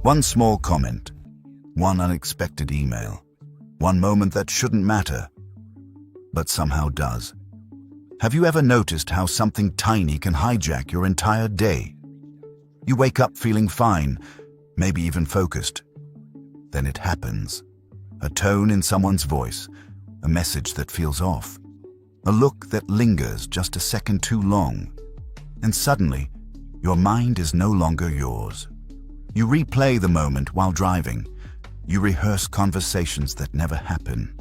One small comment, one unexpected email, one moment that shouldn't matter, but somehow does. Have you ever noticed how something tiny can hijack your entire day? You wake up feeling fine, maybe even focused. Then it happens. A tone in someone's voice, a message that feels off, a look that lingers just a second too long, and suddenly, your mind is no longer yours. You replay the moment while driving. You rehearse conversations that never happen.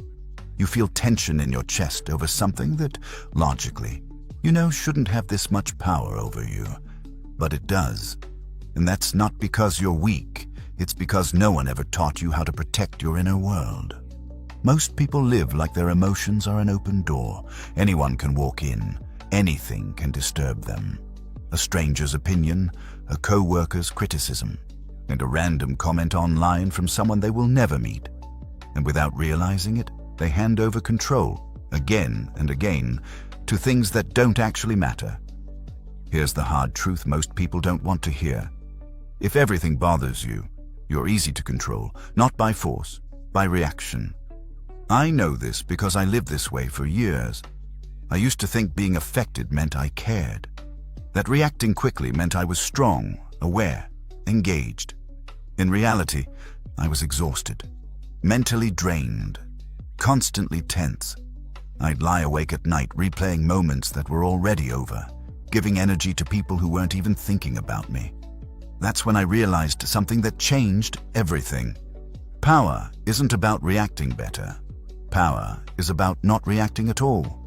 You feel tension in your chest over something that, logically, you know shouldn't have this much power over you. But it does. And that's not because you're weak. It's because no one ever taught you how to protect your inner world. Most people live like their emotions are an open door. Anyone can walk in. Anything can disturb them. A stranger's opinion, a co-worker's criticism, and a random comment online from someone they will never meet. And without realizing it, they hand over control, again and again, to things that don't actually matter. Here's the hard truth most people don't want to hear. If everything bothers you, you're easy to control, not by force, by reaction. I know this because I lived this way for years. I used to think being affected meant I cared. That reacting quickly meant I was strong, aware, engaged. In reality, I was exhausted, mentally drained, constantly tense. I'd lie awake at night replaying moments that were already over, giving energy to people who weren't even thinking about me. That's when I realized something that changed everything. Power isn't about reacting better. Power is about not reacting at all.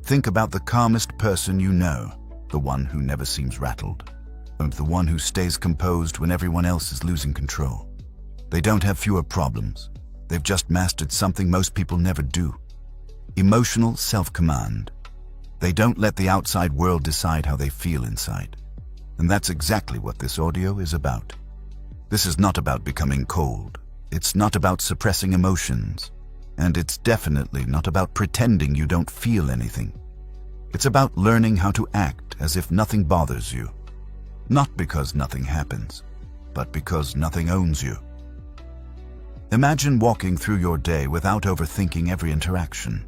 Think about the calmest person you know, the one who never seems rattled, and the one who stays composed when everyone else is losing control. They don't have fewer problems. They've just mastered something most people never do. Emotional self-command. They don't let the outside world decide how they feel inside. And that's exactly what this audio is about. This is not about becoming cold. It's not about suppressing emotions. And it's definitely not about pretending you don't feel anything. It's about learning how to act as if nothing bothers you. Not because nothing happens, but because nothing owns you. Imagine walking through your day without overthinking every interaction,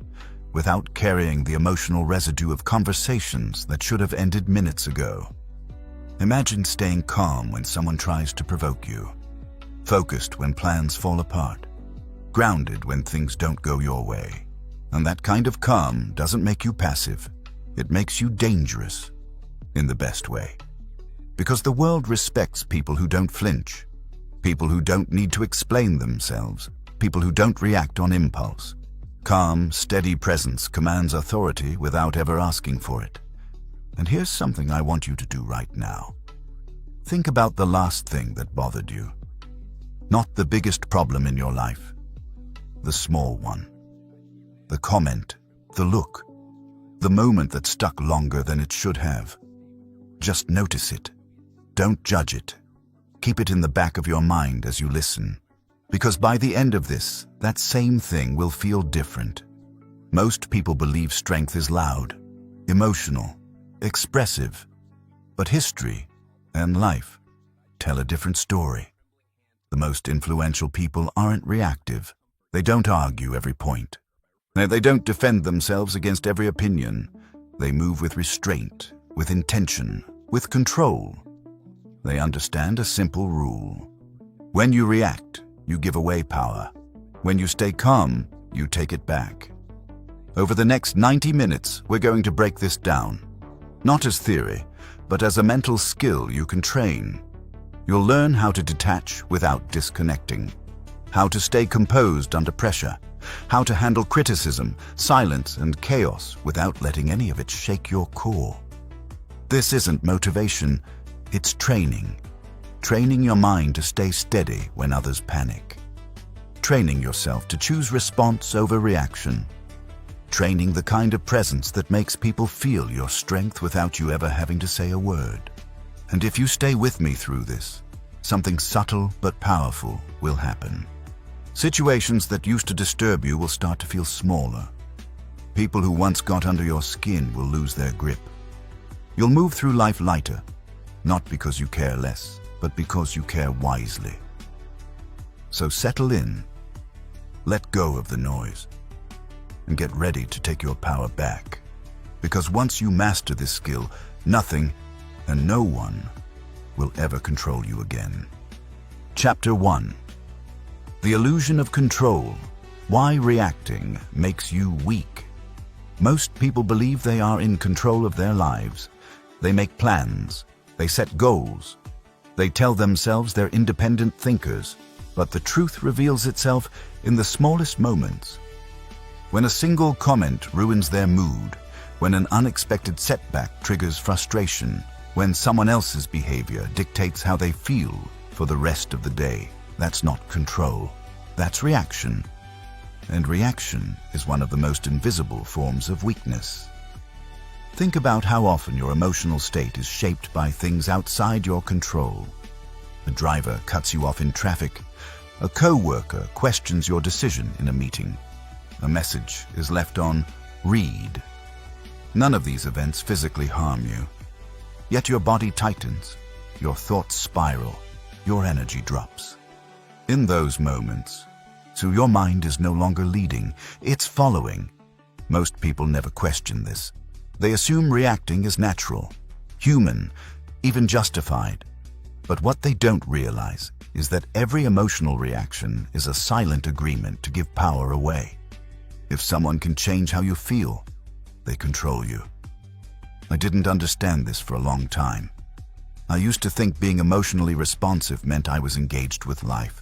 without carrying the emotional residue of conversations that should have ended minutes ago. Imagine staying calm when someone tries to provoke you, focused when plans fall apart, grounded when things don't go your way. And that kind of calm doesn't make you passive. It makes you dangerous, in the best way. Because the world respects people who don't flinch, people who don't need to explain themselves, people who don't react on impulse. Calm, steady presence commands authority without ever asking for it. And here's something I want you to do right now. Think about the last thing that bothered you. Not the biggest problem in your life, the small one. The comment, the look, the moment that stuck longer than it should have. Just notice it. Don't judge it. Keep it in the back of your mind as you listen. Because by the end of this, that same thing will feel different. Most people believe strength is loud, emotional, expressive. But history and life tell a different story. The most influential people aren't reactive. They don't argue every point. They don't defend themselves against every opinion. They move with restraint, with intention, with control. They understand a simple rule. When you react, you give away power. When you stay calm, you take it back. Over the next 90 minutes, we're going to break this down. Not as theory, but as a mental skill you can train. You'll learn how to detach without disconnecting, how to stay composed under pressure, how to handle criticism, silence, and chaos without letting any of it shake your core. This isn't motivation, it's training. Training your mind to stay steady when others panic. Training yourself to choose response over reaction. Training the kind of presence that makes people feel your strength without you ever having to say a word. And if you stay with me through this, something subtle but powerful will happen. Situations that used to disturb you will start to feel smaller. People who once got under your skin will lose their grip. You'll move through life lighter, not because you care less, but because you care wisely. So settle in, let go of the noise, and get ready to take your power back. Because once you master this skill, nothing and no one will ever control you again. Chapter 1. The illusion of control. Why reacting makes you weak. Most people believe they are in control of their lives. They make plans. They set goals. They tell themselves they're independent thinkers. But the truth reveals itself in the smallest moments. When a single comment ruins their mood, when an unexpected setback triggers frustration, when someone else's behavior dictates how they feel for the rest of the day, that's not control. That's reaction. And reaction is one of the most invisible forms of weakness. Think about how often your emotional state is shaped by things outside your control. A driver cuts you off in traffic. A co-worker questions your decision in a meeting. A message is left on read. None of these events physically harm you. Yet your body tightens, your thoughts spiral, your energy drops. In those moments, so your mind is no longer leading, it's following. Most people never question this. They assume reacting is natural, human, even justified. But what they don't realize is that every emotional reaction is a silent agreement to give power away. If someone can change how you feel, they control you. I didn't understand this for a long time. I used to think being emotionally responsive meant I was engaged with life,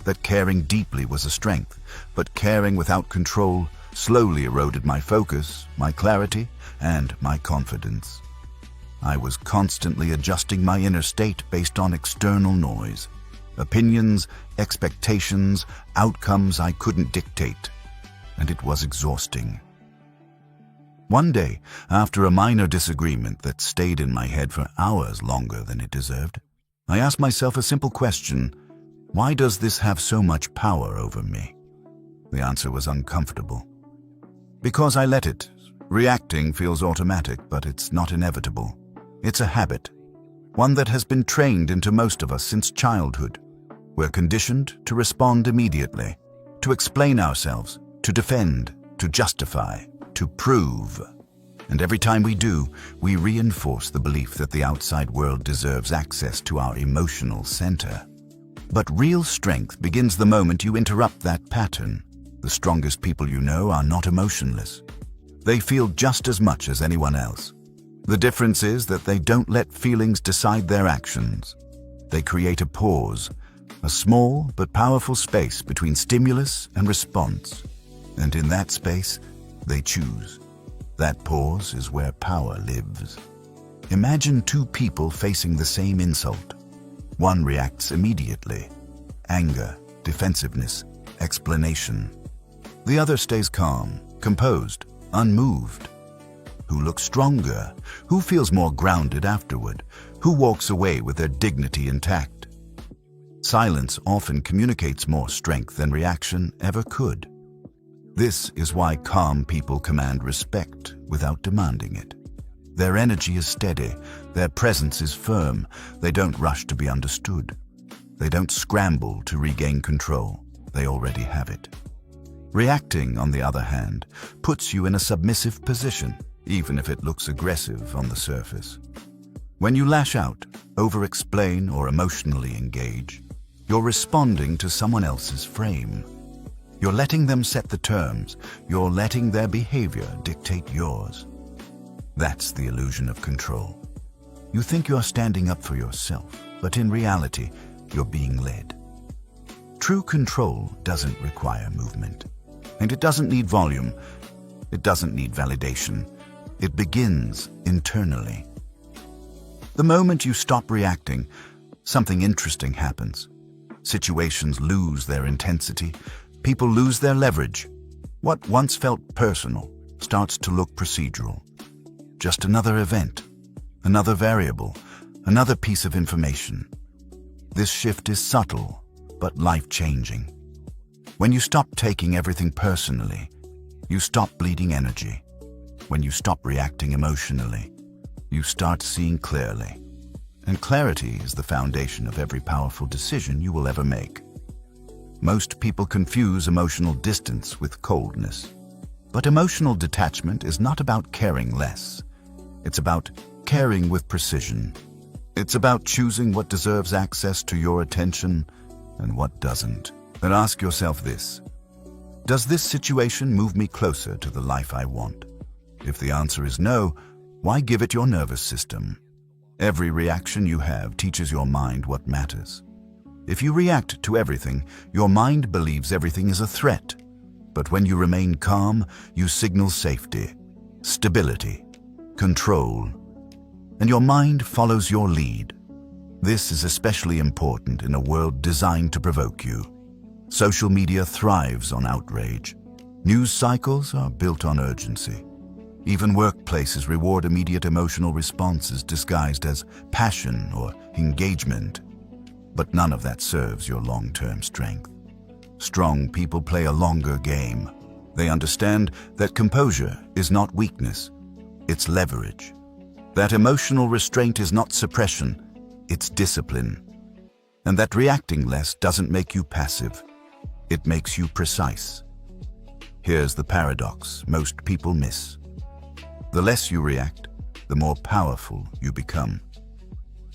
that caring deeply was a strength, but caring without control slowly eroded my focus, my clarity, and my confidence. I was constantly adjusting my inner state based on external noise, opinions, expectations, outcomes I couldn't dictate, and it was exhausting. One day, after a minor disagreement that stayed in my head for hours longer than it deserved, I asked myself a simple question: why does this have so much power over me? The answer was uncomfortable. Because I let it. Reacting feels automatic, but it's not inevitable. It's a habit, one that has been trained into most of us since childhood. We're conditioned to respond immediately, to explain ourselves, to defend, to justify, to prove. And every time we do, we reinforce the belief that the outside world deserves access to our emotional center. But real strength begins the moment you interrupt that pattern. The strongest people you know are not emotionless. They feel just as much as anyone else. The difference is that they don't let feelings decide their actions. They create a pause, a small but powerful space between stimulus and response. And in that space, they choose. That pause is where power lives. Imagine two people facing the same insult. One reacts immediately. Anger, defensiveness, explanation. The other stays calm, composed, unmoved. Who looks stronger? Who feels more grounded afterward? Who walks away with their dignity intact? Silence often communicates more strength than reaction ever could. This is why calm people command respect without demanding it. Their energy is steady, their presence is firm, they don't rush to be understood. They don't scramble to regain control, they already have it. Reacting, on the other hand, puts you in a submissive position, even if it looks aggressive on the surface. When you lash out, over-explain, or emotionally engage, you're responding to someone else's frame. You're letting them set the terms. You're letting their behavior dictate yours. That's the illusion of control. You think you're standing up for yourself, but in reality, you're being led. True control doesn't require movement, and it doesn't need volume. It doesn't need validation. It begins internally. The moment you stop reacting, something interesting happens. Situations lose their intensity. People lose their leverage. What once felt personal starts to look procedural. Just another event, another variable, another piece of information. This shift is subtle, but life-changing. When you stop taking everything personally, you stop bleeding energy. When you stop reacting emotionally, you start seeing clearly. And clarity is the foundation of every powerful decision you will ever make. Most people confuse emotional distance with coldness. But emotional detachment is not about caring less. It's about caring with precision. It's about choosing what deserves access to your attention and what doesn't. Then ask yourself this: does this situation move me closer to the life I want? If the answer is no, why give it your nervous system? Every reaction you have teaches your mind what matters. If you react to everything, your mind believes everything is a threat. But when you remain calm, you signal safety, stability, control, and your mind follows your lead. This is especially important in a world designed to provoke you. Social media thrives on outrage. News cycles are built on urgency. Even workplaces reward immediate emotional responses disguised as passion or engagement. But none of that serves your long-term strength. Strong people play a longer game. They understand that composure is not weakness, it's leverage. That emotional restraint is not suppression, it's discipline. And that reacting less doesn't make you passive, it makes you precise. Here's the paradox most people miss. The less you react, the more powerful you become.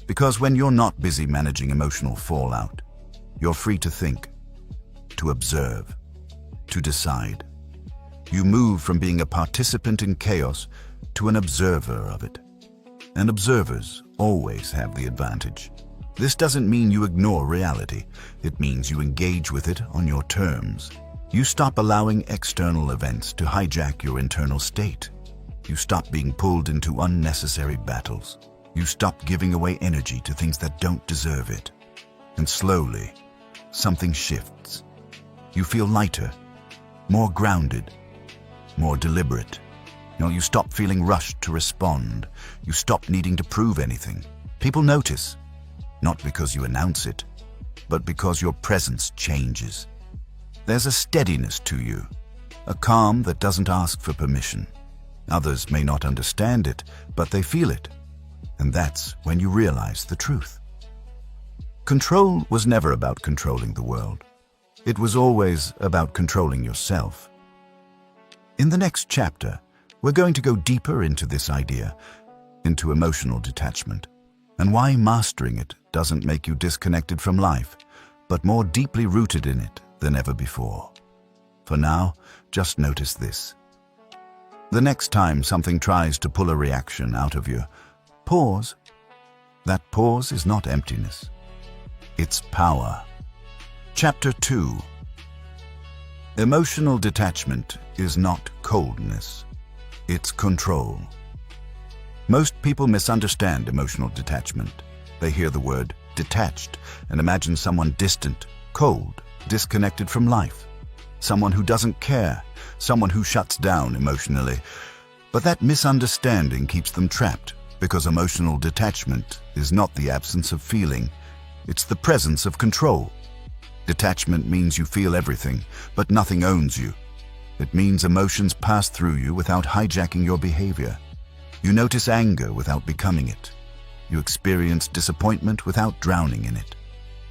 Because when you're not busy managing emotional fallout, you're free to think, to observe, to decide. You move from being a participant in chaos to an observer of it. And observers always have the advantage. This doesn't mean you ignore reality. It means you engage with it on your terms. You stop allowing external events to hijack your internal state. You stop being pulled into unnecessary battles. You stop giving away energy to things that don't deserve it. And slowly, something shifts. You feel lighter, more grounded, more deliberate. You stop feeling rushed to respond. You stop needing to prove anything. People notice, not because you announce it, but because your presence changes. There's a steadiness to you, a calm that doesn't ask for permission. Others may not understand it, but they feel it. And that's when you realize the truth. Control was never about controlling the world. It was always about controlling yourself. In the next chapter, we're going to go deeper into this idea, into emotional detachment, and why mastering it doesn't make you disconnected from life, but more deeply rooted in it than ever before. For now, just notice this. The next time something tries to pull a reaction out of you, pause. That pause is not emptiness. It's power. Chapter 2. Emotional detachment is not coldness. It's control. Most people misunderstand emotional detachment. They hear the word detached and imagine someone distant, cold, disconnected from life. Someone who doesn't care, someone who shuts down emotionally. But that misunderstanding keeps them trapped, because emotional detachment is not the absence of feeling, it's the presence of control. Detachment means you feel everything, but nothing owns you. It means emotions pass through you without hijacking your behavior. You notice anger without becoming it. You experience disappointment without drowning in it.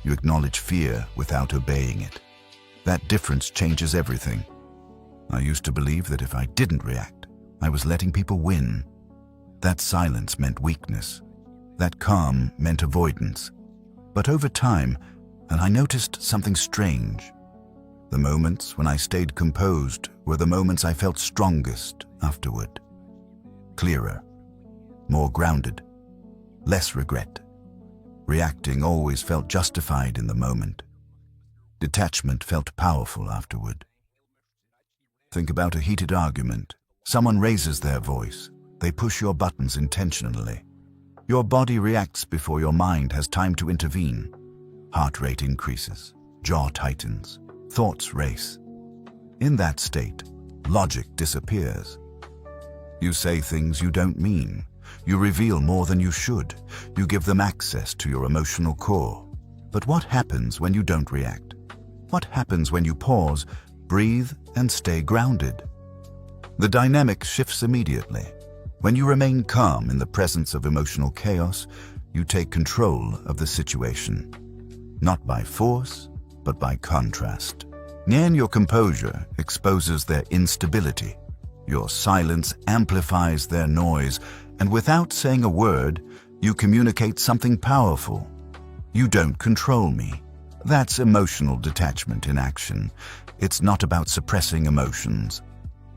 You acknowledge fear without obeying it. That difference changes everything. I used to believe that if I didn't react, I was letting people win. That silence meant weakness. That calm meant avoidance. But over time, and I noticed something strange. The moments when I stayed composed were the moments I felt strongest afterward. Clearer, more grounded, less regret. Reacting always felt justified in the moment. Detachment felt powerful afterward. Think about a heated argument. Someone raises their voice. They push your buttons intentionally. Your body reacts before your mind has time to intervene. Heart rate increases, jaw tightens, thoughts race. In that state, logic disappears. You say things you don't mean. You reveal more than you should. You give them access to your emotional core. But what happens when you don't react? What happens when you pause, breathe, and stay grounded? The dynamic shifts immediately. When you remain calm in the presence of emotional chaos, you take control of the situation. Not by force, but by contrast. When your composure exposes their instability, your silence amplifies their noise, and without saying a word, you communicate something powerful. You don't control me. That's emotional detachment in action. It's not about suppressing emotions.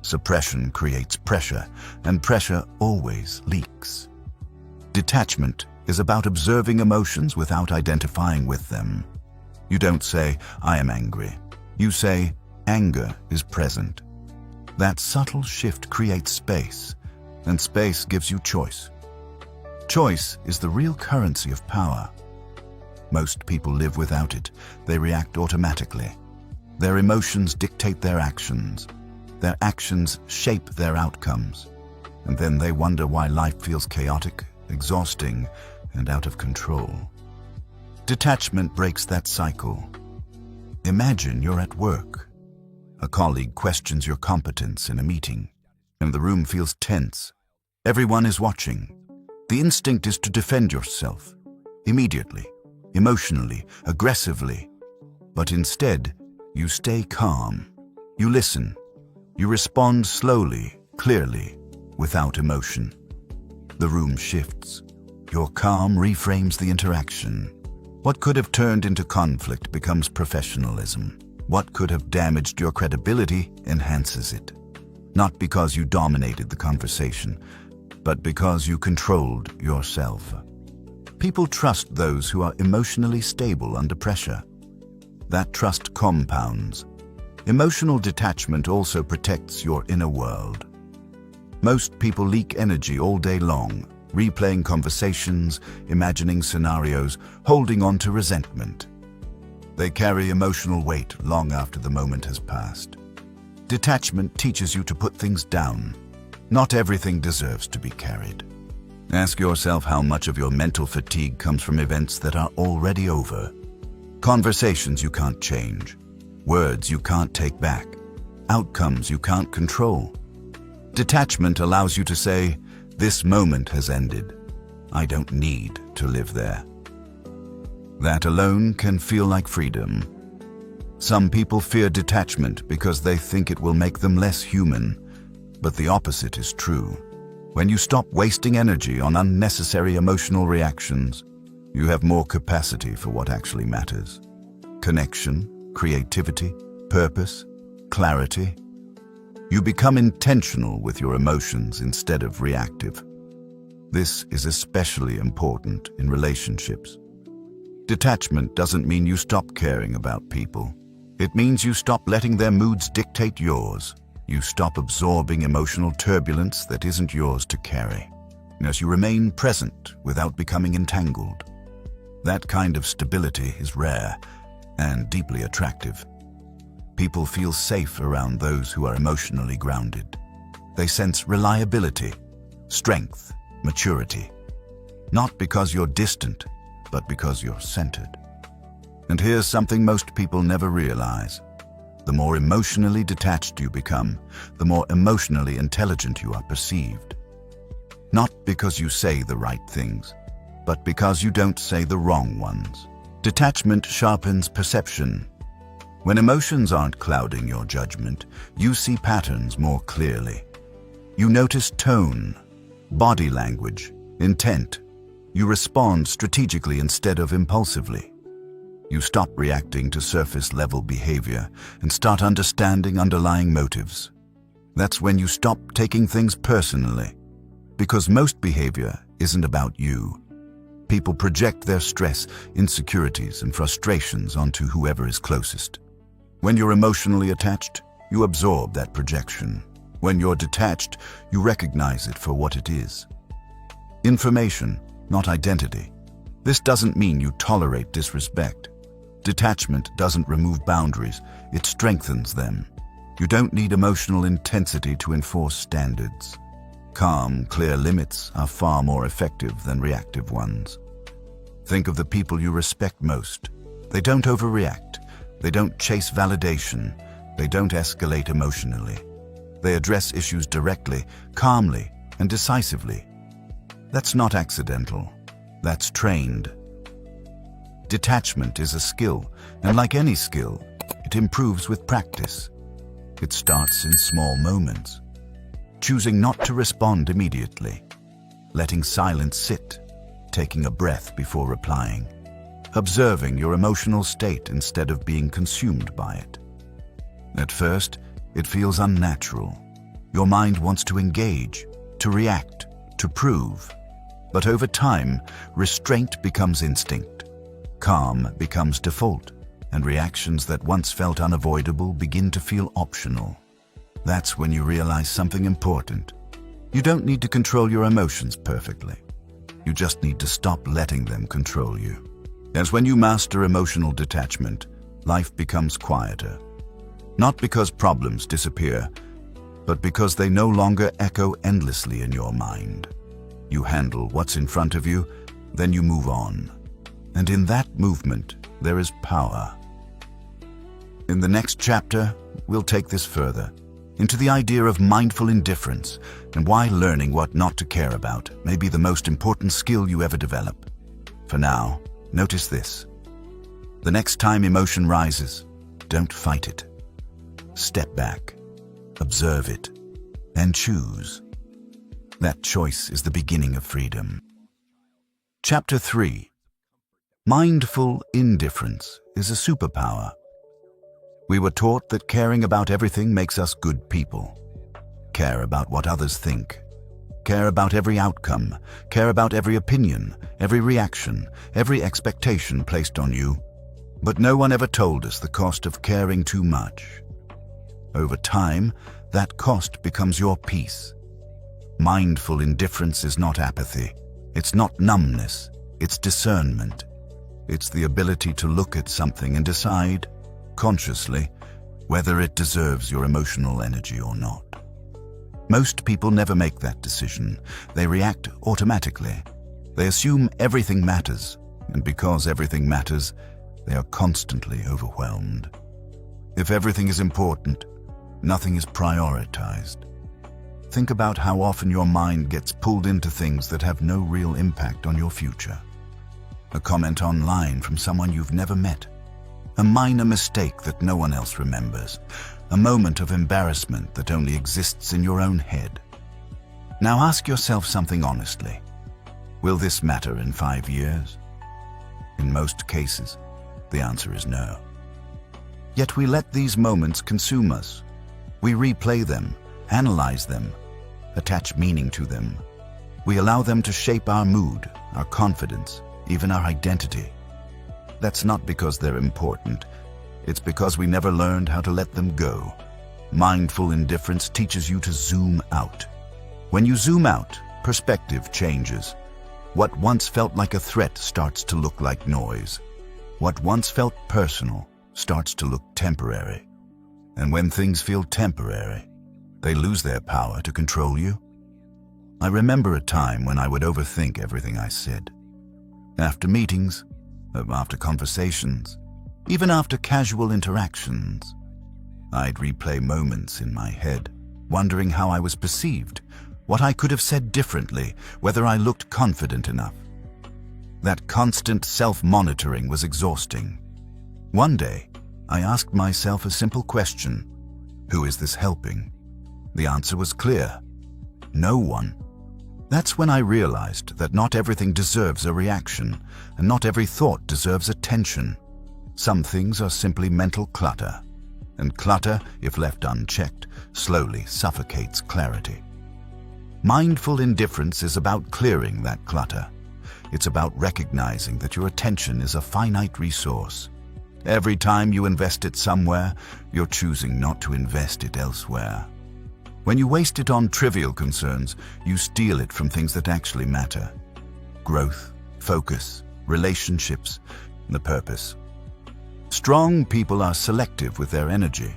Suppression creates pressure, and pressure always leaks. Detachment is about observing emotions without identifying with them. You don't say, "I am angry." You say, "Anger is present." That subtle shift creates space, and space gives you choice. Choice is the real currency of power. Most people live without it. They react automatically. Their emotions dictate their actions. Their actions shape their outcomes. And then they wonder why life feels chaotic, exhausting, and out of control. Detachment breaks that cycle. Imagine you're at work. A colleague questions your competence in a meeting, and the room feels tense. Everyone is watching. The instinct is to defend yourself, immediately, emotionally, aggressively. But instead, you stay calm. You listen. You respond slowly, clearly, without emotion. The room shifts. Your calm reframes the interaction. What could have turned into conflict becomes professionalism. What could have damaged your credibility enhances it. Not because you dominated the conversation, but because you controlled yourself. People trust those who are emotionally stable under pressure. That trust compounds. Emotional detachment also protects your inner world. Most people leak energy all day long, replaying conversations, imagining scenarios, holding on to resentment. They carry emotional weight long after the moment has passed. Detachment teaches you to put things down. Not everything deserves to be carried. Ask yourself how much of your mental fatigue comes from events that are already over. Conversations you can't change. Words you can't take back. Outcomes you can't control. Detachment allows you to say, "This moment has ended. I don't need to live there." That alone can feel like freedom. Some people fear detachment because they think it will make them less human, but the opposite is true. When you stop wasting energy on unnecessary emotional reactions, you have more capacity for what actually matters. Connection, creativity, purpose, clarity. You become intentional with your emotions instead of reactive. This is especially important in relationships. Detachment doesn't mean you stop caring about people. It means you stop letting their moods dictate yours. You stop absorbing emotional turbulence that isn't yours to carry. As you remain present without becoming entangled. That kind of stability is rare and deeply attractive. People feel safe around those who are emotionally grounded. They sense reliability, strength, maturity. Not because you're distant, but because you're centered. And here's something most people never realize. The more emotionally detached you become, the more emotionally intelligent you are perceived. Not because you say the right things, but because you don't say the wrong ones. Detachment sharpens perception. When emotions aren't clouding your judgment, you see patterns more clearly. You notice tone, body language, intent. You respond strategically instead of impulsively. You stop reacting to surface-level behavior and start understanding underlying motives. That's when you stop taking things personally, because most behavior isn't about you. People project their stress, insecurities, and frustrations onto whoever is closest. When you're emotionally attached, you absorb that projection. When you're detached, you recognize it for what it is. Information, not identity. This doesn't mean you tolerate disrespect. Detachment doesn't remove boundaries, it strengthens them. You don't need emotional intensity to enforce standards. Calm, clear limits are far more effective than reactive ones. Think of the people you respect most. They don't overreact. They don't chase validation. They don't escalate emotionally. They address issues directly, calmly, and decisively. That's not accidental. That's trained. Detachment is a skill, and like any skill, it improves with practice. It starts in small moments. Choosing not to respond immediately. Letting silence sit. Taking a breath before replying. Observing your emotional state instead of being consumed by it. At first, it feels unnatural. Your mind wants to engage, to react, to prove. But over time, restraint becomes instinct. Calm becomes default, and reactions that once felt unavoidable begin to feel optional. That's when you realize something important. You don't need to control your emotions perfectly. You just need to stop letting them control you. As when you master emotional detachment, life becomes quieter. Not because problems disappear, but because they no longer echo endlessly in your mind. You handle what's in front of you, then you move on. And in that movement, there is power. In the next chapter, we'll take this further, into the idea of mindful indifference and why learning what not to care about may be the most important skill you ever develop. For now, notice this. The next time emotion rises, don't fight it. Step back, observe it, and choose. That choice is the beginning of freedom. Chapter 3. Mindful indifference is a superpower. We were taught that caring about everything makes us good people. Care about what others think. Care about every outcome. Care about every opinion, every reaction, every expectation placed on you. But no one ever told us the cost of caring too much. Over time, that cost becomes your peace. Mindful indifference is not apathy. It's not numbness. It's discernment. It's the ability to look at something and decide, consciously, whether it deserves your emotional energy or not. Most people never make that decision. They react automatically. They assume everything matters, and because everything matters, they are constantly overwhelmed. If everything is important, nothing is prioritized. Think about how often your mind gets pulled into things that have no real impact on your future. A comment online from someone you've never met. A minor mistake that no one else remembers. A moment of embarrassment that only exists in your own head. Now ask yourself something honestly. Will this matter in 5 years? In most cases, the answer is no. Yet we let these moments consume us. We replay them, analyze them, attach meaning to them. We allow them to shape our mood, our confidence, even our identity. That's not because they're important. It's because we never learned how to let them go. Mindful indifference teaches you to zoom out. When you zoom out, perspective changes. What once felt like a threat starts to look like noise. What once felt personal starts to look temporary. And when things feel temporary, they lose their power to control you. I remember a time when I would overthink everything I said. After meetings, after conversations, even after casual interactions, I'd replay moments in my head, wondering how I was perceived, what I could have said differently, whether I looked confident enough. That constant self-monitoring was exhausting. One day, I asked myself a simple question: who is this helping? The answer was clear: no one. That's when I realized that not everything deserves a reaction, and not every thought deserves attention. Some things are simply mental clutter, and clutter, if left unchecked, slowly suffocates clarity. Mindful indifference is about clearing that clutter. It's about recognizing that your attention is a finite resource. Every time you invest it somewhere, you're choosing not to invest it elsewhere. When you waste it on trivial concerns, you steal it from things that actually matter. Growth, focus, relationships, the purpose. Strong people are selective with their energy.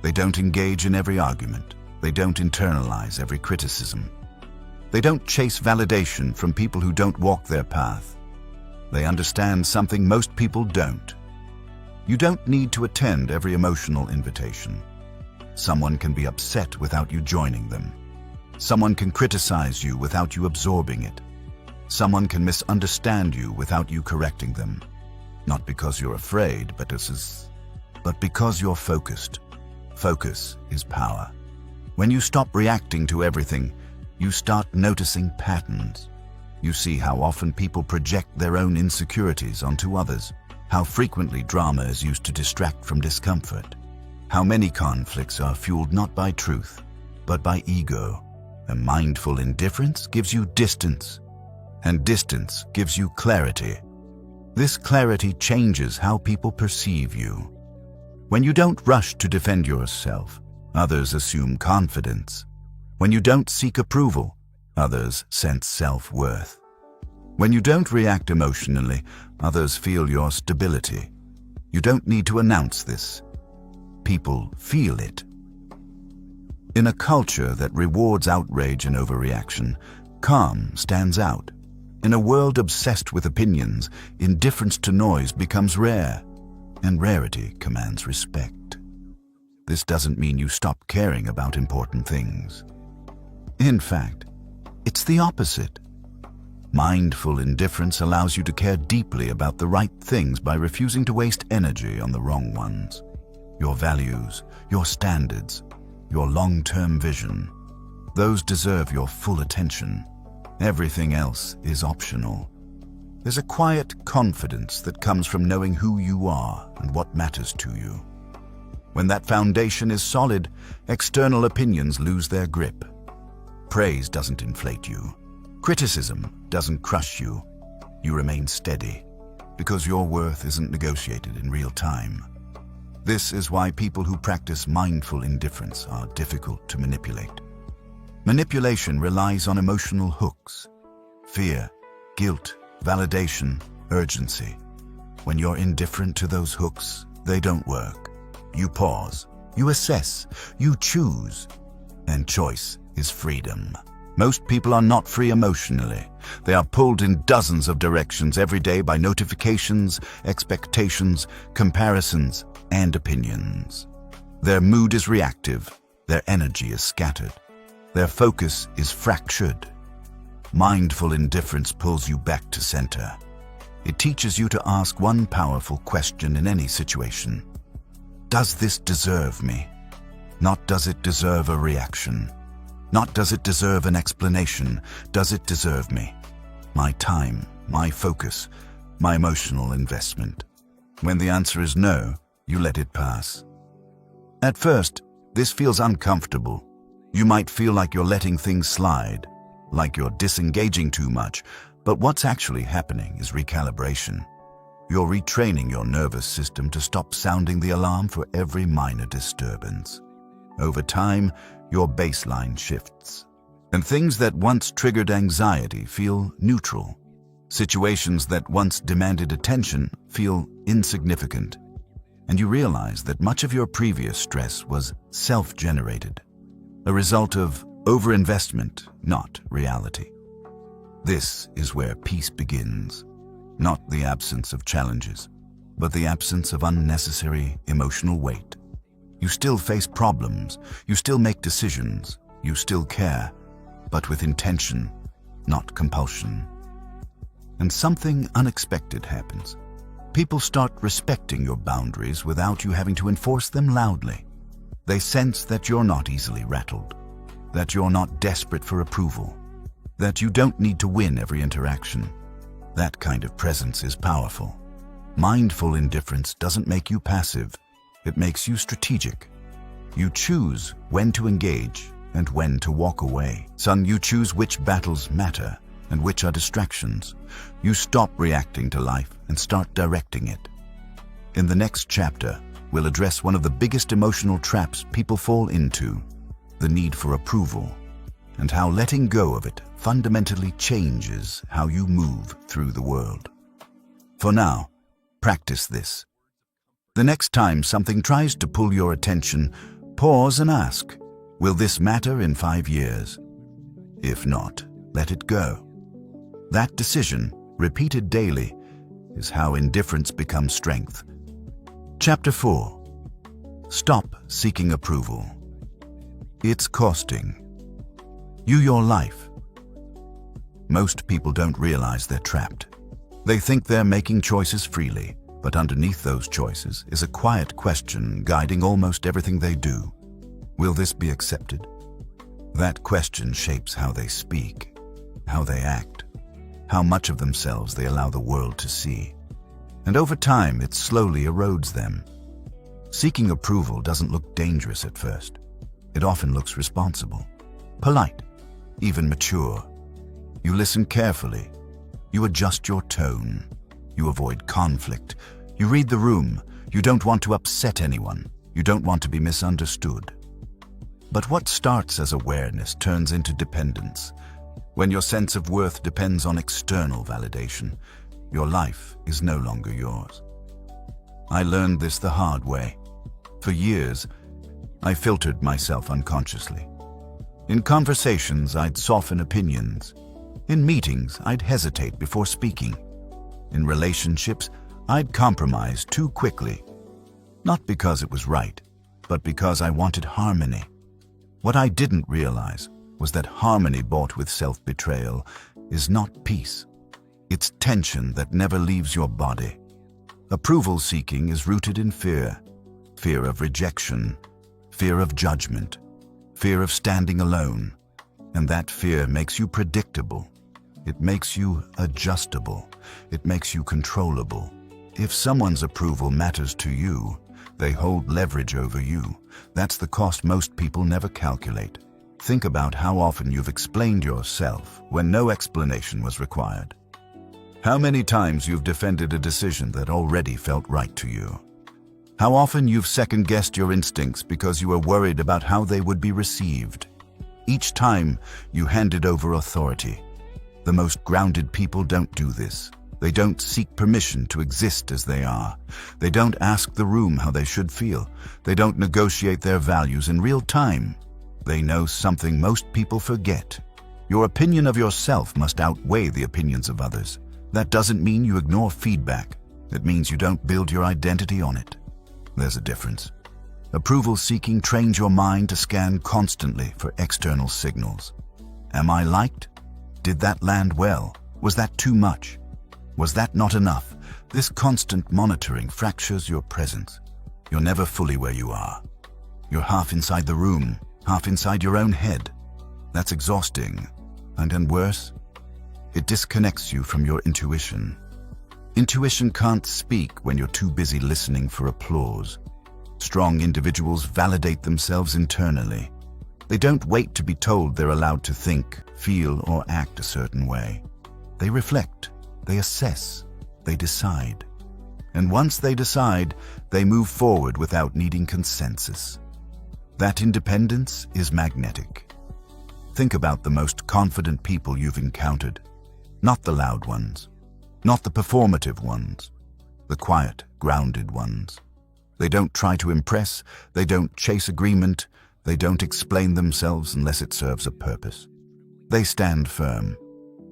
They don't engage in every argument. They don't internalize every criticism. They don't chase validation from people who don't walk their path. They understand something most people don't. You don't need to attend every emotional invitation. Someone can be upset without you joining them. Someone can criticize you without you absorbing it. Someone can misunderstand you without you correcting them. Not because you're afraid, but because you're focused. Focus is power. When you stop reacting to everything, you start noticing patterns. You see how often people project their own insecurities onto others, how frequently drama is used to distract from discomfort, how many conflicts are fueled not by truth, but by ego. A mindful indifference gives you distance, and distance gives you clarity. This clarity changes how people perceive you. When you don't rush to defend yourself, others assume confidence. When you don't seek approval, others sense self-worth. When you don't react emotionally, others feel your stability. You don't need to announce this. People feel it. In a culture that rewards outrage and overreaction, calm stands out. In a world obsessed with opinions, indifference to noise becomes rare, and rarity commands respect. This doesn't mean you stop caring about important things. In fact, it's the opposite. Mindful indifference allows you to care deeply about the right things by refusing to waste energy on the wrong ones. Your values, your standards, your long-term vision, those deserve your full attention. Everything else is optional. There's a quiet confidence that comes from knowing who you are and what matters to you. When that foundation is solid, external opinions lose their grip. Praise doesn't inflate you. Criticism doesn't crush you. You remain steady, because your worth isn't negotiated in real time. This is why people who practice mindful indifference are difficult to manipulate. Manipulation relies on emotional hooks: fear, guilt, validation, urgency. When you're indifferent to those hooks, they don't work. You pause, you assess, you choose, and choice is freedom. Most people are not free emotionally. They are pulled in dozens of directions every day by notifications, expectations, comparisons, and opinions. Their mood is reactive, their energy is scattered. Their focus is fractured. Mindful indifference pulls you back to center. It teaches you to ask one powerful question in any situation. Does this deserve me? Not does it deserve a reaction. Not does it deserve an explanation. Does it deserve me? My time, my focus, my emotional investment. When the answer is no, you let it pass. At first, this feels uncomfortable. You might feel like you're letting things slide, like you're disengaging too much, but what's actually happening is recalibration. You're retraining your nervous system to stop sounding the alarm for every minor disturbance. Over time, your baseline shifts, and things that once triggered anxiety feel neutral. Situations that once demanded attention feel insignificant, and you realize that much of your previous stress was self-generated, a result of overinvestment, not reality. This is where peace begins, not the absence of challenges, but the absence of unnecessary emotional weight. You still face problems, you still make decisions, you still care, but with intention, not compulsion. And something unexpected happens. People start respecting your boundaries without you having to enforce them loudly. They sense that you're not easily rattled, that you're not desperate for approval, that you don't need to win every interaction. That kind of presence is powerful. Mindful indifference doesn't make you passive. It makes you strategic. You choose when to engage and when to walk away. You choose which battles matter and which are distractions. You stop reacting to life and start directing it. In the next chapter, we'll address one of the biggest emotional traps people fall into, the need for approval, and how letting go of it fundamentally changes how you move through the world. For now, practice this. The next time something tries to pull your attention, pause and ask, will this matter in 5 years? If not, let it go. That decision, repeated daily, is how indifference becomes strength. Chapter 4. Stop seeking approval. It's costing you your life. Most people don't realize they're trapped. They think they're making choices freely, But underneath those choices is a quiet question guiding almost everything they do. Will this be accepted? That question shapes how they speak, how they act, how much of themselves they allow the world to see. And over time, it slowly erodes them. Seeking approval doesn't look dangerous at first. It often looks responsible, polite, even mature. You listen carefully. You adjust your tone. You avoid conflict. You read the room. You don't want to upset anyone. You don't want to be misunderstood. But what starts as awareness turns into dependence. When your sense of worth depends on external validation, your life is no longer yours. I learned this the hard way. For years, I filtered myself unconsciously. In conversations, I'd soften opinions. In meetings, I'd hesitate before speaking. In relationships, I'd compromise too quickly. Not because it was right, but because I wanted harmony. What I didn't realize was that harmony bought with self-betrayal is not peace. It's tension that never leaves your body. Approval seeking is rooted in fear. Fear of rejection, fear of judgment, fear of standing alone. And that fear makes you predictable. It makes you adjustable. It makes you controllable. If someone's approval matters to you, they hold leverage over you. That's the cost most people never calculate. Think about how often you've explained yourself when no explanation was required. How many times you've defended a decision that already felt right to you. How often you've second-guessed your instincts because you were worried about how they would be received. Each time you handed over authority. The most grounded people don't do this. They don't seek permission to exist as they are. They don't ask the room how they should feel. They don't negotiate their values in real time. They know something most people forget. Your opinion of yourself must outweigh the opinions of others. That doesn't mean you ignore feedback. It means you don't build your identity on it. There's a difference. Approval-seeking trains your mind to scan constantly for external signals. Am I liked? Did that land well? Was that too much? Was that not enough? This constant monitoring fractures your presence. You're never fully where you are. You're half inside the room, half inside your own head. That's exhausting. And worse, it disconnects you from your intuition. Intuition can't speak when you're too busy listening for applause. Strong individuals validate themselves internally. They don't wait to be told they're allowed to think, feel, or act a certain way. They reflect. They assess, they decide. And once they decide, they move forward without needing consensus. That independence is magnetic. Think about the most confident people you've encountered. Not the loud ones, not the performative ones, the quiet, grounded ones. They don't try to impress, they don't chase agreement, they don't explain themselves unless it serves a purpose. They stand firm.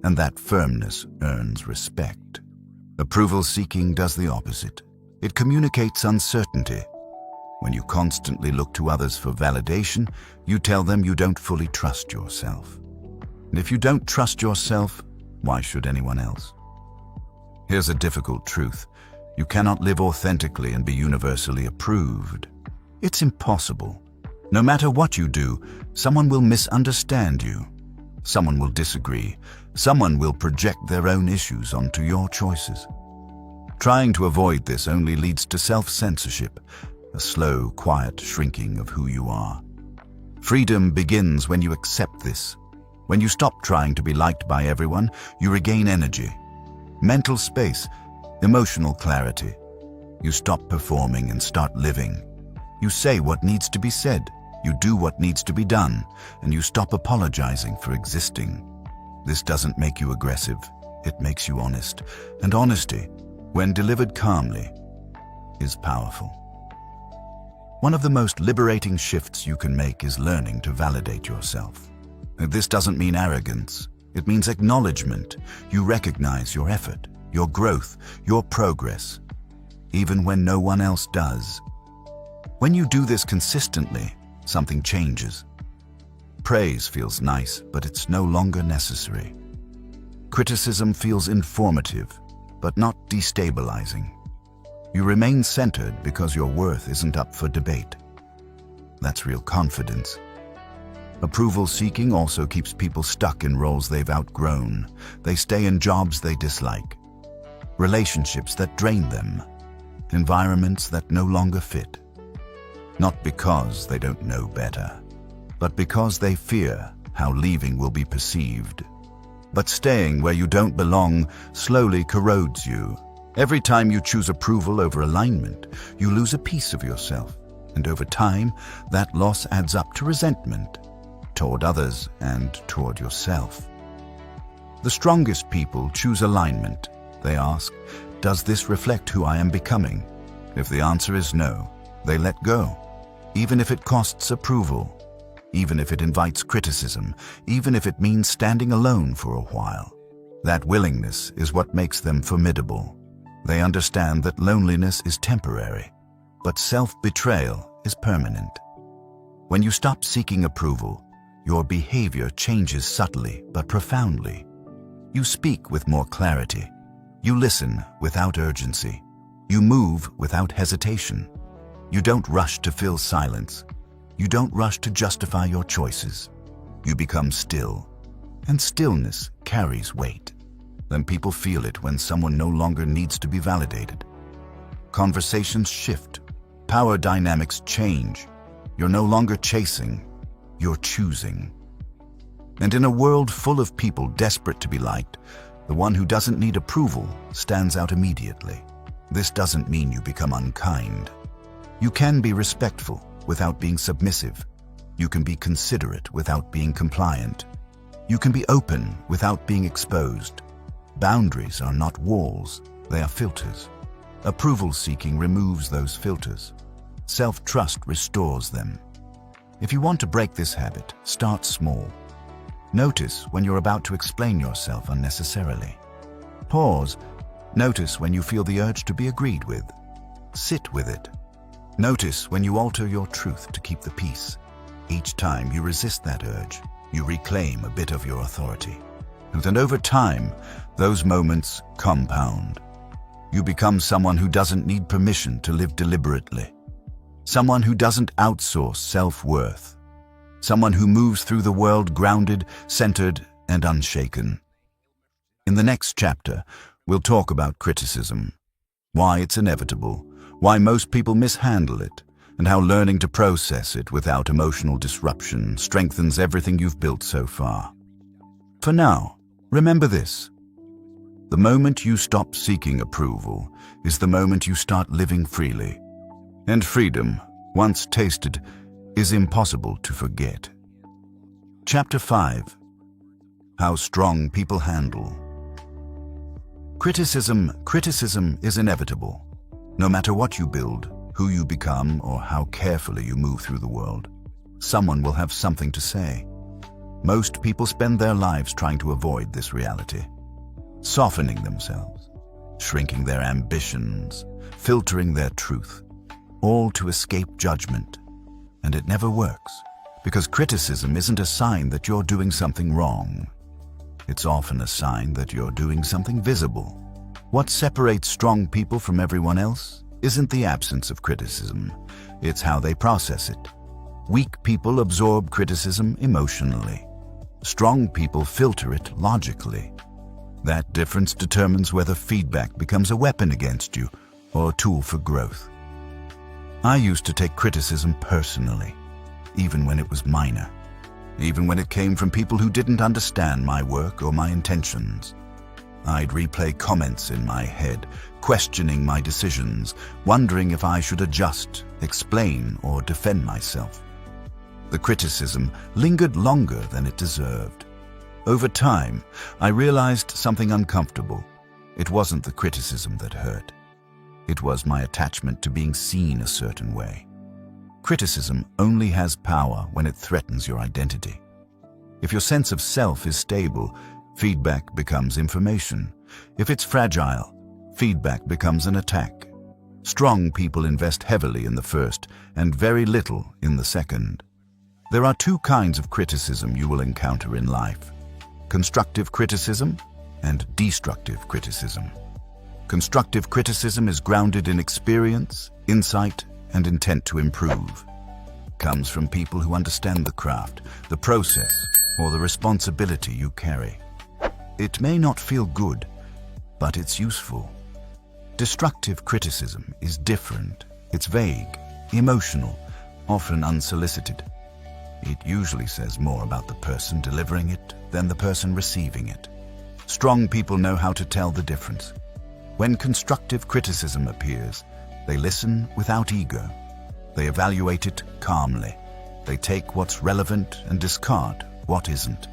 And that firmness earns respect. Approval-seeking does the opposite. It communicates uncertainty. When you constantly look to others for validation, you tell them you don't fully trust yourself. And if you don't trust yourself, why should anyone else? Here's a difficult truth. You cannot live authentically and be universally approved. It's impossible. No matter what you do, someone will misunderstand you. Someone will disagree. Someone will project their own issues onto your choices. Trying to avoid this only leads to self-censorship, a slow, quiet shrinking of who you are. Freedom begins when you accept this. When you stop trying to be liked by everyone, you regain energy, mental space, emotional clarity. You stop performing and start living. You say what needs to be said. You do what needs to be done, and you stop apologizing for existing. This doesn't make you aggressive, it makes you honest. And honesty, when delivered calmly, is powerful. One of the most liberating shifts you can make is learning to validate yourself. This doesn't mean arrogance, it means acknowledgement. You recognize your effort, your growth, your progress, even when no one else does. When you do this consistently, something changes. Praise feels nice, but it's no longer necessary. Criticism feels informative, but not destabilizing. You remain centered because your worth isn't up for debate. That's real confidence. Approval seeking also keeps people stuck in roles they've outgrown. They stay in jobs they dislike, relationships that drain them, environments that no longer fit. Not because they don't know better, but because they fear how leaving will be perceived. But staying where you don't belong slowly corrodes you. Every time you choose approval over alignment, you lose a piece of yourself. And over time, that loss adds up to resentment toward others and toward yourself. The strongest people choose alignment. They ask, does this reflect who I am becoming? If the answer is no, they let go, even if it costs approval, even if it invites criticism, even if it means standing alone for a while. That willingness is what makes them formidable. They understand that loneliness is temporary, but self-betrayal is permanent. When you stop seeking approval, your behavior changes subtly but profoundly. You speak with more clarity. You listen without urgency. You move without hesitation. You don't rush to fill silence. You don't rush to justify your choices. You become still, and stillness carries weight. Then people feel it when someone no longer needs to be validated. Conversations shift. Power dynamics change. You're no longer chasing, you're choosing. And in a world full of people desperate to be liked, the one who doesn't need approval stands out immediately. This doesn't mean you become unkind. You can be respectful without being submissive. You can be considerate without being compliant. You can be open without being exposed. Boundaries are not walls, they are filters. Approval seeking removes those filters. Self-trust restores them. If you want to break this habit, start small. Notice when you're about to explain yourself unnecessarily. Pause. Notice when you feel the urge to be agreed with. Sit with it. Notice when you alter your truth to keep the peace. Each time you resist that urge, you reclaim a bit of your authority. And over time, those moments compound. You become someone who doesn't need permission to live deliberately. Someone who doesn't outsource self-worth. Someone who moves through the world grounded, centered, and unshaken. In the next chapter, we'll talk about criticism, why it's inevitable, why most people mishandle it, and how learning to process it without emotional disruption strengthens everything you've built so far. For now, remember this. The moment you stop seeking approval is the moment you start living freely. And freedom, once tasted, is impossible to forget. Chapter 5. How strong people handle. Criticism is inevitable. No matter what you build, who you become, or how carefully you move through the world, someone will have something to say. Most people spend their lives trying to avoid this reality, softening themselves, shrinking their ambitions, filtering their truth, all to escape judgment. And it never works, because criticism isn't a sign that you're doing something wrong. It's often a sign that you're doing something visible. What separates strong people from everyone else isn't the absence of criticism, it's how they process it. Weak people absorb criticism emotionally. Strong people filter it logically. That difference determines whether feedback becomes a weapon against you or a tool for growth. I used to take criticism personally, even when it was minor, even when it came from people who didn't understand my work or my intentions. I'd replay comments in my head, questioning my decisions, wondering if I should adjust, explain, or defend myself. The criticism lingered longer than it deserved. Over time, I realized something uncomfortable. It wasn't the criticism that hurt. It was my attachment to being seen a certain way. Criticism only has power when it threatens your identity. If your sense of self is stable, feedback becomes information. If it's fragile, feedback becomes an attack. Strong people invest heavily in the first and very little in the second. There are two kinds of criticism you will encounter in life: constructive criticism and destructive criticism. Constructive criticism is grounded in experience, insight, and intent to improve. It comes from people who understand the craft, the process, or the responsibility you carry. It may not feel good, but it's useful. Destructive criticism is different. It's vague, emotional, often unsolicited. It usually says more about the person delivering it than the person receiving it. Strong people know how to tell the difference. When constructive criticism appears, they listen without ego. They evaluate it calmly. They take what's relevant and discard what isn't.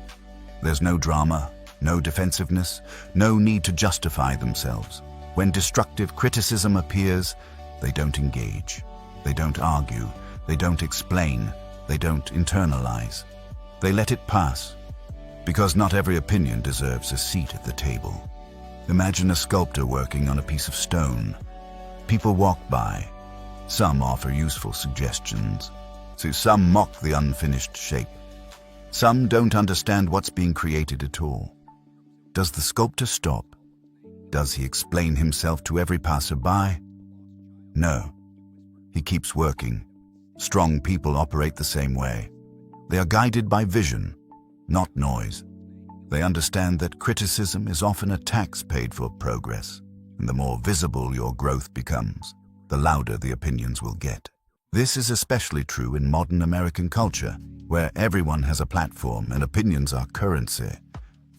There's no drama, no defensiveness, no need to justify themselves. When destructive criticism appears, they don't engage. They don't argue. They don't explain. They don't internalize. They let it pass, because not every opinion deserves a seat at the table. Imagine a sculptor working on a piece of stone. People walk by. Some offer useful suggestions. So some mock the unfinished shape. Some don't understand what's being created at all. Does the sculptor stop? Does he explain himself to every passerby? No. He keeps working. Strong people operate the same way. They are guided by vision, not noise. They understand that criticism is often a tax paid for progress, and the more visible your growth becomes, the louder the opinions will get. This is especially true in modern American culture, where everyone has a platform and opinions are currency.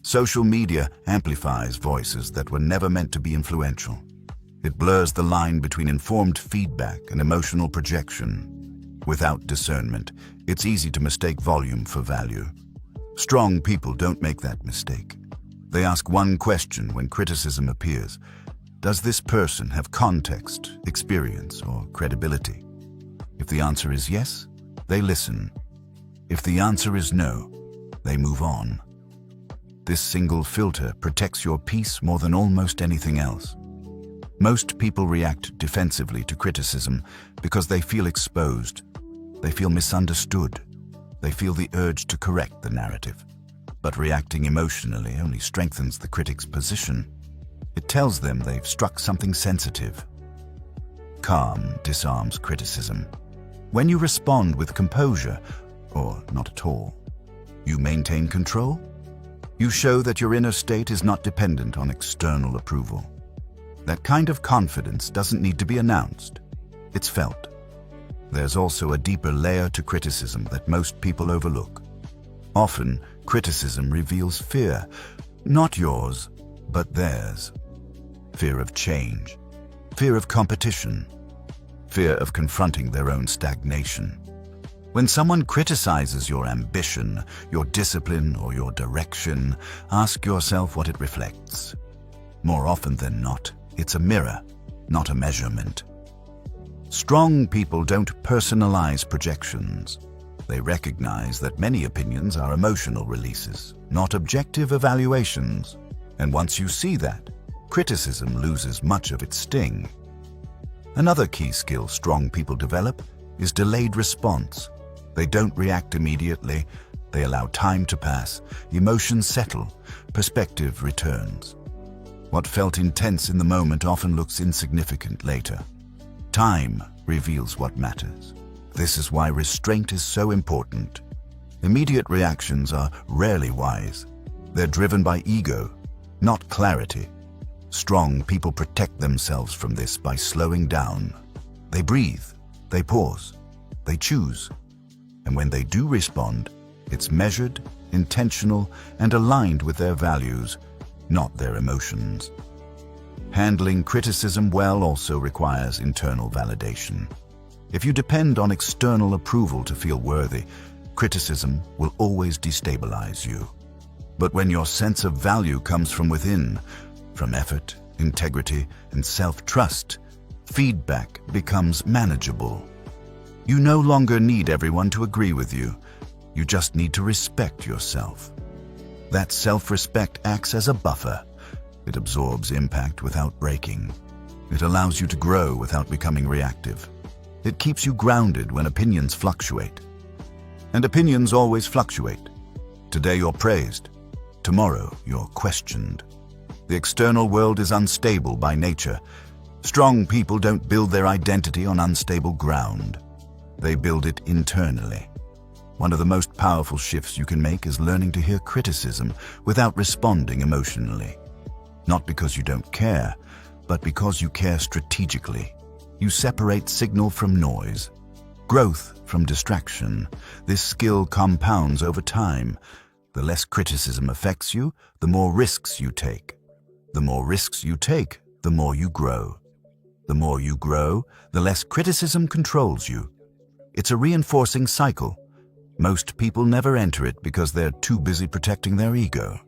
Social media amplifies voices that were never meant to be influential. It blurs the line between informed feedback and emotional projection. Without discernment, it's easy to mistake volume for value. Strong people don't make that mistake. They ask one question when criticism appears. Does this person have context, experience, or credibility? If the answer is yes, they listen. If the answer is no, they move on. This single filter protects your peace more than almost anything else. Most people react defensively to criticism because they feel exposed. They feel misunderstood. They feel the urge to correct the narrative. But reacting emotionally only strengthens the critic's position. It tells them they've struck something sensitive. Calm disarms criticism. When you respond with composure, or not at all, you maintain control. You show that your inner state is not dependent on external approval. That kind of confidence doesn't need to be announced. It's felt. There's also a deeper layer to criticism that most people overlook. Often, criticism reveals fear, not yours, but theirs. Fear of change, fear of competition, fear of confronting their own stagnation. When someone criticizes your ambition, your discipline, or your direction, ask yourself what it reflects. More often than not, it's a mirror, not a measurement. Strong people don't personalize projections. They recognize that many opinions are emotional releases, not objective evaluations. And once you see that, criticism loses much of its sting. Another key skill strong people develop is delayed response. They don't react immediately. They allow time to pass, emotions settle, perspective returns. What felt intense in the moment often looks insignificant later. Time reveals what matters. This is why restraint is so important. Immediate reactions are rarely wise. They're driven by ego, not clarity. Strong people protect themselves from this by slowing down. They breathe, they pause, they choose. And when they do respond, it's measured, intentional, and aligned with their values, not their emotions. Handling criticism well also requires internal validation. If you depend on external approval to feel worthy, criticism will always destabilize you. But when your sense of value comes from within, from effort, integrity, and self-trust, feedback becomes manageable. You no longer need everyone to agree with you. You just need to respect yourself. That self-respect acts as a buffer. It absorbs impact without breaking. It allows you to grow without becoming reactive. It keeps you grounded when opinions fluctuate. And opinions always fluctuate. Today you're praised. Tomorrow you're questioned. The external world is unstable by nature. Strong people don't build their identity on unstable ground. They build it internally. One of the most powerful shifts you can make is learning to hear criticism without responding emotionally. Not because you don't care, but because you care strategically. You separate signal from noise, growth from distraction. This skill compounds over time. The less criticism affects you, the more risks you take. The more risks you take, the more you grow. The more you grow, the less criticism controls you. It's a reinforcing cycle. Most people never enter it because they're too busy protecting their ego.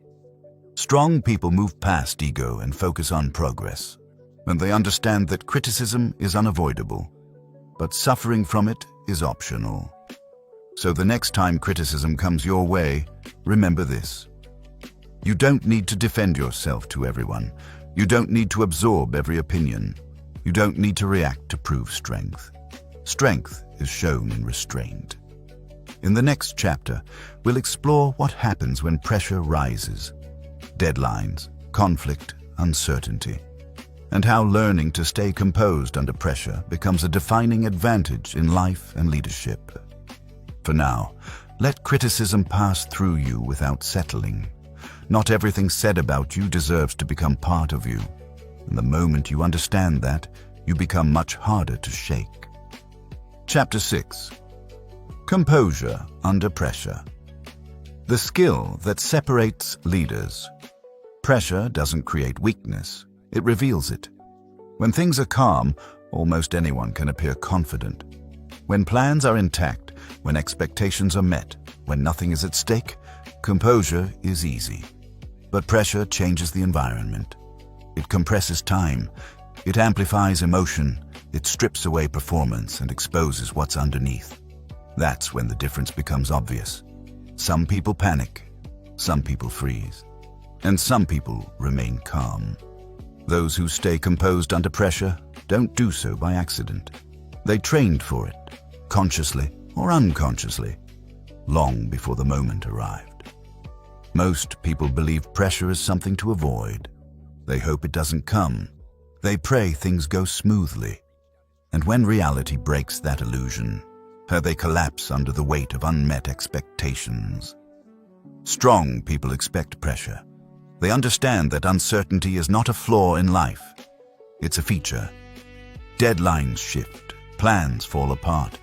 Strong people move past ego and focus on progress. And they understand that criticism is unavoidable, but suffering from it is optional. So the next time criticism comes your way, remember this. You don't need to defend yourself to everyone. You don't need to absorb every opinion. You don't need to react to prove strength. Strength is shown in restraint. In the next chapter, we'll explore what happens when pressure rises. Deadlines, conflict, uncertainty, and how learning to stay composed under pressure becomes a defining advantage in life and leadership. For now, let criticism pass through you without settling. Not everything said about you deserves to become part of you. And the moment you understand that, you become much harder to shake. Chapter 6. Composure under pressure. The skill that separates leaders. Pressure doesn't create weakness, it reveals it. When things are calm, almost anyone can appear confident. When plans are intact, when expectations are met, when nothing is at stake, composure is easy. But pressure changes the environment. It compresses time, it amplifies emotion, it strips away performance and exposes what's underneath. That's when the difference becomes obvious. Some people panic, some people freeze, and some people remain calm. Those who stay composed under pressure don't do so by accident. They trained for it, consciously or unconsciously, long before the moment arrived. Most people believe pressure is something to avoid. They hope it doesn't come. They pray things go smoothly. And when reality breaks that illusion, they collapse under the weight of unmet expectations. Strong people expect pressure. They understand that uncertainty is not a flaw in life. It's a feature. Deadlines shift, plans fall apart,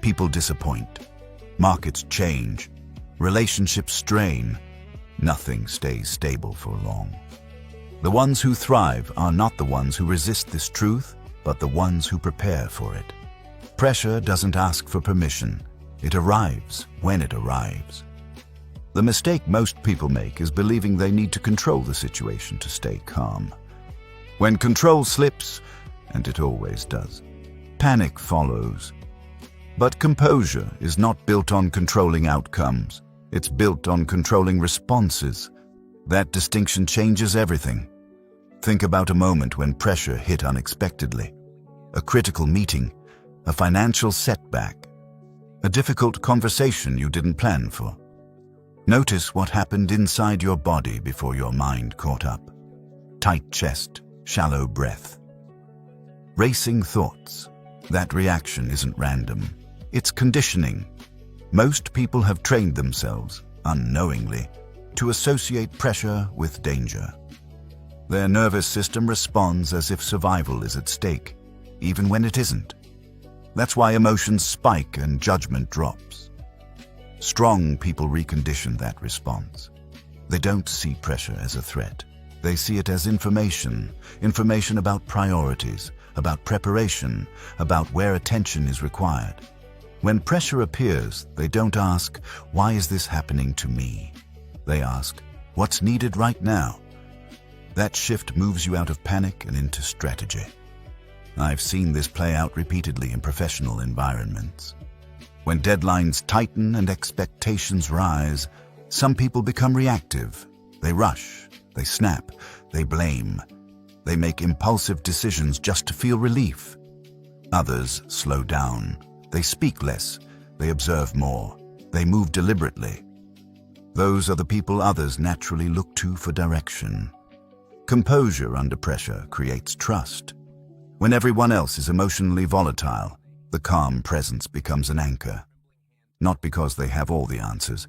people disappoint, markets change, relationships strain. Nothing stays stable for long. The ones who thrive are not the ones who resist this truth, but the ones who prepare for it. Pressure doesn't ask for permission. It arrives when it arrives. The mistake most people make is believing they need to control the situation to stay calm. When control slips, and it always does, panic follows. But composure is not built on controlling outcomes. It's built on controlling responses. That distinction changes everything. Think about a moment when pressure hit unexpectedly. A critical meeting, a financial setback, a difficult conversation you didn't plan for. Notice what happened inside your body before your mind caught up. Tight chest, shallow breath, racing thoughts. That reaction isn't random. It's conditioning. Most people have trained themselves, unknowingly, to associate pressure with danger. Their nervous system responds as if survival is at stake, even when it isn't. That's why emotions spike and judgment drops. Strong people recondition that response. They don't see pressure as a threat. They see it as information about priorities, about preparation, about where attention is required. When pressure appears, they don't ask, "Why is this happening to me?" They ask, "What's needed right now?" That shift moves you out of panic and into strategy. I've seen this play out repeatedly in professional environments. When deadlines tighten and expectations rise, some people become reactive. They rush, they snap, they blame. They make impulsive decisions just to feel relief. Others slow down. They speak less. They observe more. They move deliberately. Those are the people others naturally look to for direction. Composure under pressure creates trust. When everyone else is emotionally volatile, the calm presence becomes an anchor. Not because they have all the answers,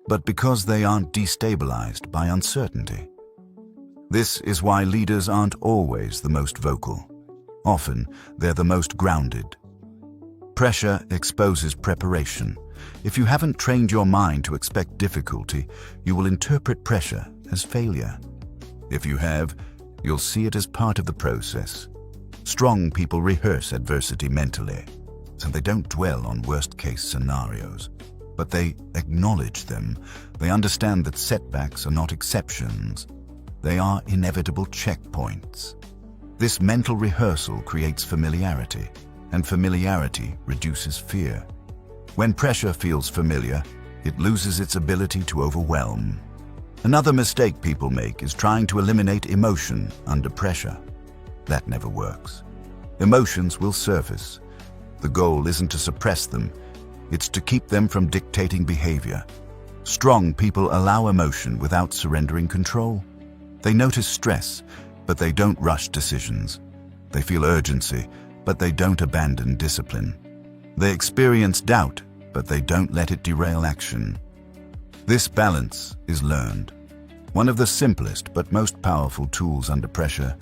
but because they aren't destabilized by uncertainty. This is why leaders aren't always the most vocal. Often, they're the most grounded. Pressure exposes preparation. If you haven't trained your mind to expect difficulty, you will interpret pressure as failure. If you have, you'll see it as part of the process. Strong people rehearse adversity mentally, so they don't dwell on worst-case scenarios, but they acknowledge them. They understand that setbacks are not exceptions. They are inevitable checkpoints. This mental rehearsal creates familiarity, and familiarity reduces fear. When pressure feels familiar, it loses its ability to overwhelm. Another mistake people make is trying to eliminate emotion under pressure. That never works. Emotions will surface. The goal isn't to suppress them, it's to keep them from dictating behavior. Strong people allow emotion without surrendering control. They notice stress, but they don't rush decisions. They feel urgency, but they don't abandon discipline. They experience doubt, but they don't let it derail action. This balance is learned. One of the simplest but most powerful tools under pressure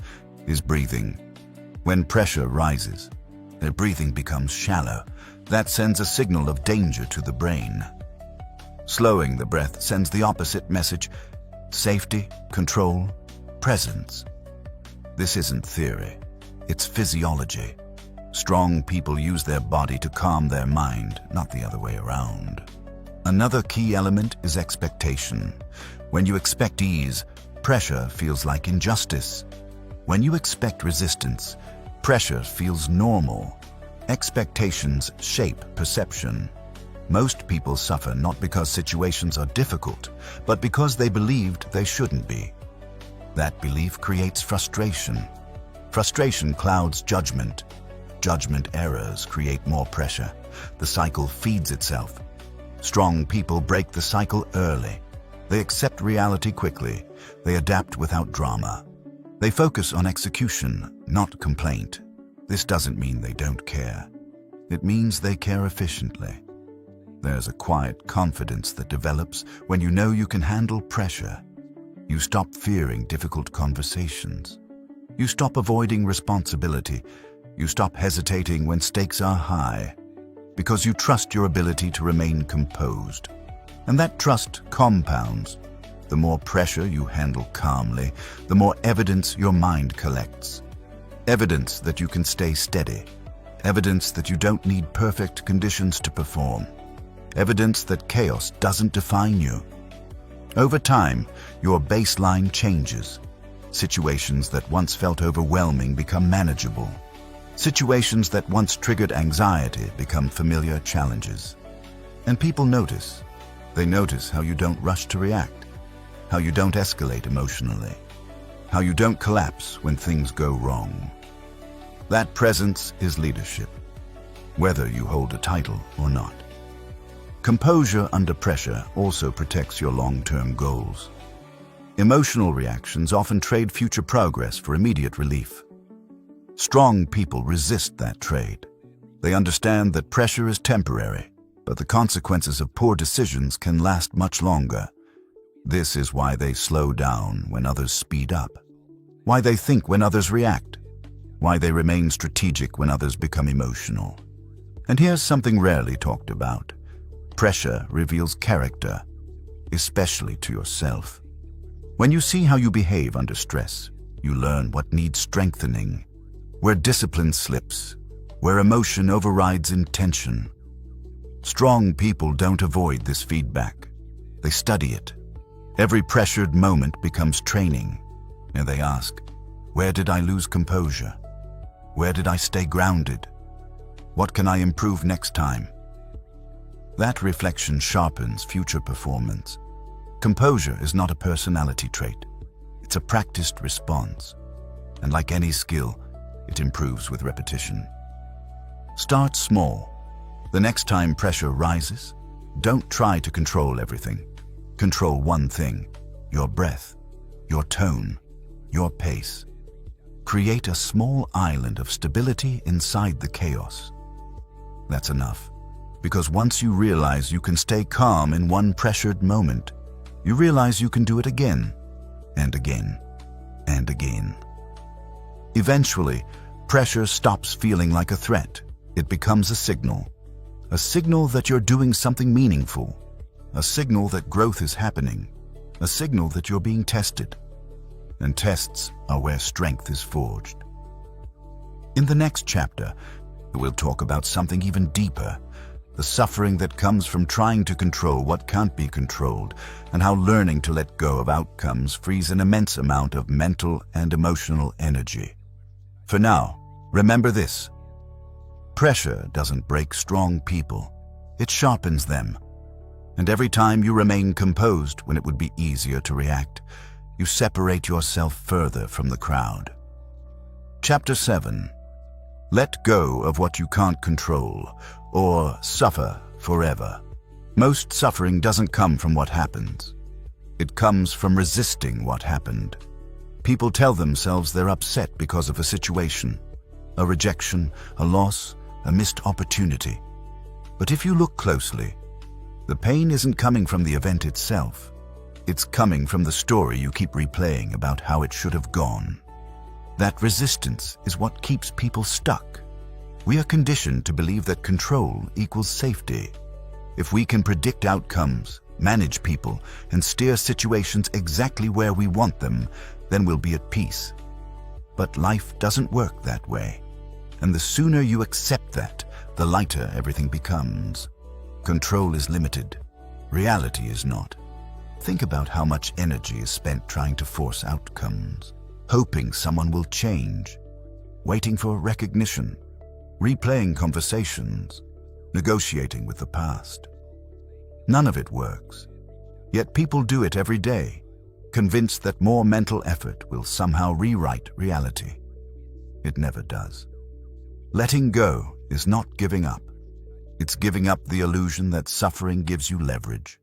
is breathing. When pressure rises, their breathing becomes shallow. That sends a signal of danger to the brain. Slowing the breath sends the opposite message: safety, control, presence. This isn't theory, it's physiology. Strong people use their body to calm their mind, not the other way around. Another key element is expectation. When you expect ease, pressure feels like injustice. When you expect resistance, pressure feels normal. Expectations shape perception. Most people suffer not because situations are difficult, but because they believed they shouldn't be. That belief creates frustration. Frustration clouds judgment. Judgment errors create more pressure. The cycle feeds itself. Strong people break the cycle early. They accept reality quickly. They adapt without drama. They focus on execution, not complaint. This doesn't mean they don't care. It means they care efficiently. There's a quiet confidence that develops when you know you can handle pressure. You stop fearing difficult conversations. You stop avoiding responsibility. You stop hesitating when stakes are high, because you trust your ability to remain composed. And that trust compounds. The more pressure you handle calmly, the more evidence your mind collects. Evidence that you can stay steady. Evidence that you don't need perfect conditions to perform. Evidence that chaos doesn't define you. Over time, your baseline changes. Situations that once felt overwhelming become manageable. Situations that once triggered anxiety become familiar challenges. And people notice. They notice how you don't rush to react, how you don't escalate emotionally, how you don't collapse when things go wrong. That presence is leadership, whether you hold a title or not. Composure under pressure also protects your long-term goals. Emotional reactions often trade future progress for immediate relief. Strong people resist that trade. They understand that pressure is temporary, but the consequences of poor decisions can last much longer. This is why they slow down when others speed up, why they think when others react, why they remain strategic when others become emotional. And here's something rarely talked about. Pressure reveals character, especially to yourself. When you see how you behave under stress, you learn what needs strengthening, where discipline slips, where emotion overrides intention. Strong people don't avoid this feedback. They study it. Every pressured moment becomes training, and they ask, where did I lose composure? Where did I stay grounded? What can I improve next time? That reflection sharpens future performance. Composure is not a personality trait. It's a practiced response. And like any skill, it improves with repetition. Start small. The next time pressure rises, don't try to control everything. Control one thing: your breath, your tone, your pace. Create a small island of stability inside the chaos. That's enough, because once you realize you can stay calm in one pressured moment, you realize you can do it again and again and again. Eventually, pressure stops feeling like a threat. It becomes a signal that you're doing something meaningful, a signal that growth is happening, a signal that you're being tested. And tests are where strength is forged. In the next chapter, we'll talk about something even deeper, the suffering that comes from trying to control what can't be controlled, and how learning to let go of outcomes frees an immense amount of mental and emotional energy. For now, remember this: pressure doesn't break strong people, it sharpens them. And every time you remain composed when it would be easier to react, you separate yourself further from the crowd. Chapter 7. Let go of what you can't control, or suffer forever. Most suffering doesn't come from what happens. It comes from resisting what happened. People tell themselves they're upset because of a situation, a rejection, a loss, a missed opportunity. But if you look closely, the pain isn't coming from the event itself. It's coming from the story you keep replaying about how it should have gone. That resistance is what keeps people stuck. We are conditioned to believe that control equals safety. If we can predict outcomes, manage people, and steer situations exactly where we want them, then we'll be at peace. But life doesn't work that way. And the sooner you accept that, the lighter everything becomes. Control is limited. Reality is not. Think about how much energy is spent trying to force outcomes, hoping someone will change, waiting for recognition, replaying conversations, negotiating with the past. None of it works. Yet people do it every day, convinced that more mental effort will somehow rewrite reality. It never does. Letting go is not giving up. It's giving up the illusion that suffering gives you leverage.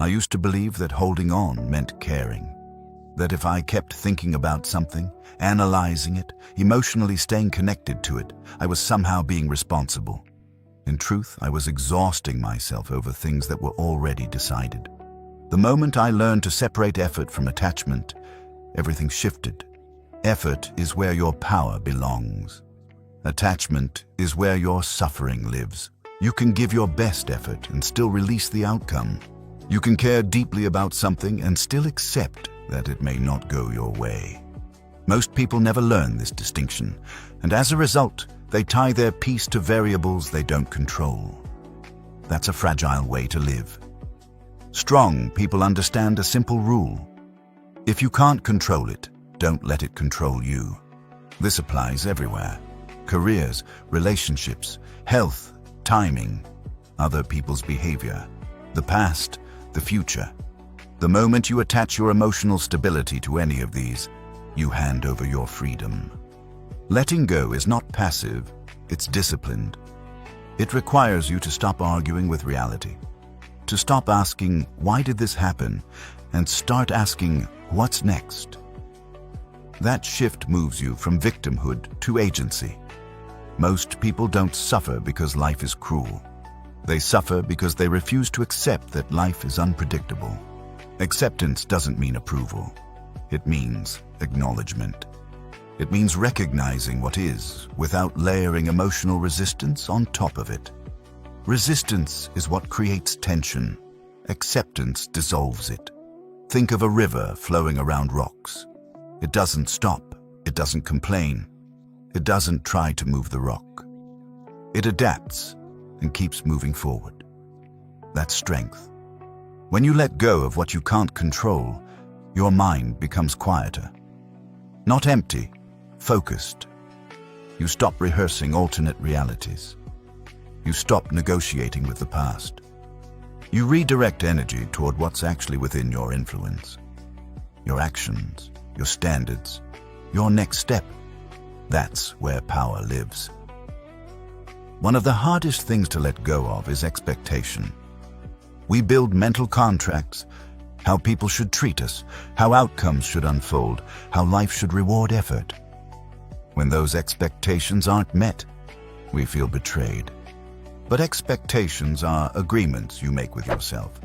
I used to believe that holding on meant caring, that if I kept thinking about something, analyzing it, emotionally staying connected to it, I was somehow being responsible. In truth, I was exhausting myself over things that were already decided. The moment I learned to separate effort from attachment, everything shifted. Effort is where your power belongs. Attachment is where your suffering lives. You can give your best effort and still release the outcome. You can care deeply about something and still accept that it may not go your way. Most people never learn this distinction, and as a result, they tie their peace to variables they don't control. That's a fragile way to live. Strong people understand a simple rule. If you can't control it, don't let it control you. This applies everywhere. Careers, relationships, health, timing, other people's behavior, the past, the future. The moment you attach your emotional stability to any of these, you hand over your freedom. Letting go is not passive, it's disciplined. It requires you to stop arguing with reality, to stop asking, "Why did this happen?" and start asking, "What's next?" That shift moves you from victimhood to agency. Most people don't suffer because life is cruel. They suffer because they refuse to accept that life is unpredictable. Acceptance doesn't mean approval. It means acknowledgement. It means recognizing what is without layering emotional resistance on top of it. Resistance is what creates tension. Acceptance dissolves it. Think of a river flowing around rocks. It doesn't stop. It doesn't complain. It doesn't try to move the rock. It adapts and keeps moving forward. That's strength. When you let go of what you can't control, your mind becomes quieter. Not empty, focused. You stop rehearsing alternate realities. You stop negotiating with the past. You redirect energy toward what's actually within your influence. Your actions, your standards, your next step. That's where power lives. One of the hardest things to let go of is expectation. We build mental contracts, how people should treat us, how outcomes should unfold, how life should reward effort. When those expectations aren't met, we feel betrayed. But expectations are agreements you make with yourself,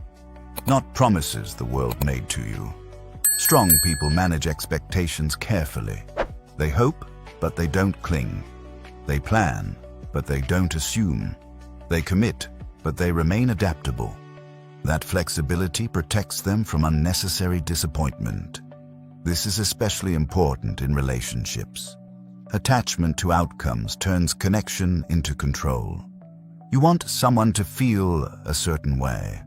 not promises the world made to you. Strong people manage expectations carefully. They hope, but they don't cling. They plan, but they don't assume. They commit, but they remain adaptable. That flexibility protects them from unnecessary disappointment. This is especially important in relationships. Attachment to outcomes turns connection into control. You want someone to feel a certain way,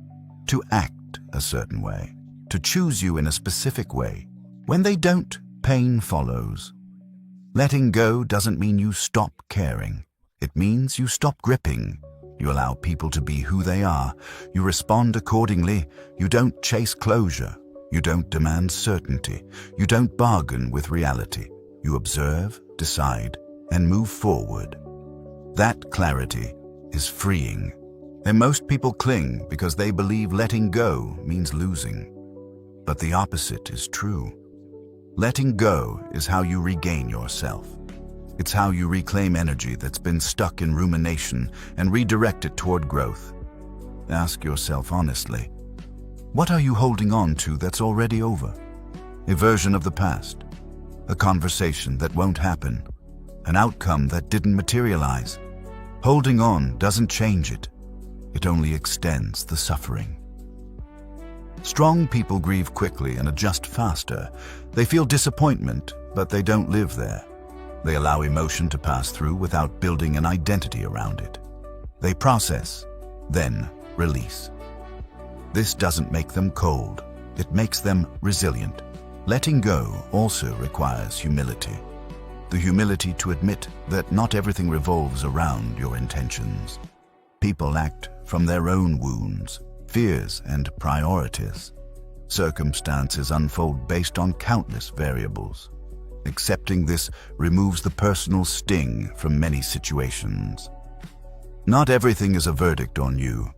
to act a certain way, to choose you in a specific way. When they don't, pain follows. Letting go doesn't mean you stop caring. It means you stop gripping. You allow people to be who they are. You respond accordingly. You don't chase closure. You don't demand certainty. You don't bargain with reality. You observe, decide, and move forward. That clarity is freeing. And most people cling because they believe letting go means losing. But the opposite is true. Letting go is how you regain yourself. It's how you reclaim energy that's been stuck in rumination and redirect it toward growth. Ask yourself honestly, what are you holding on to that's already over? A version of the past, a conversation that won't happen, an outcome that didn't materialize. Holding on doesn't change it. It only extends the suffering. Strong people grieve quickly and adjust faster. They feel disappointment, but they don't live there. They allow emotion to pass through without building an identity around it. They process, then release. This doesn't make them cold. It makes them resilient. Letting go also requires humility. The humility to admit that not everything revolves around your intentions. People act from their own wounds, fears, and priorities. Circumstances unfold based on countless variables. Accepting this removes the personal sting from many situations. Not everything is a verdict on you.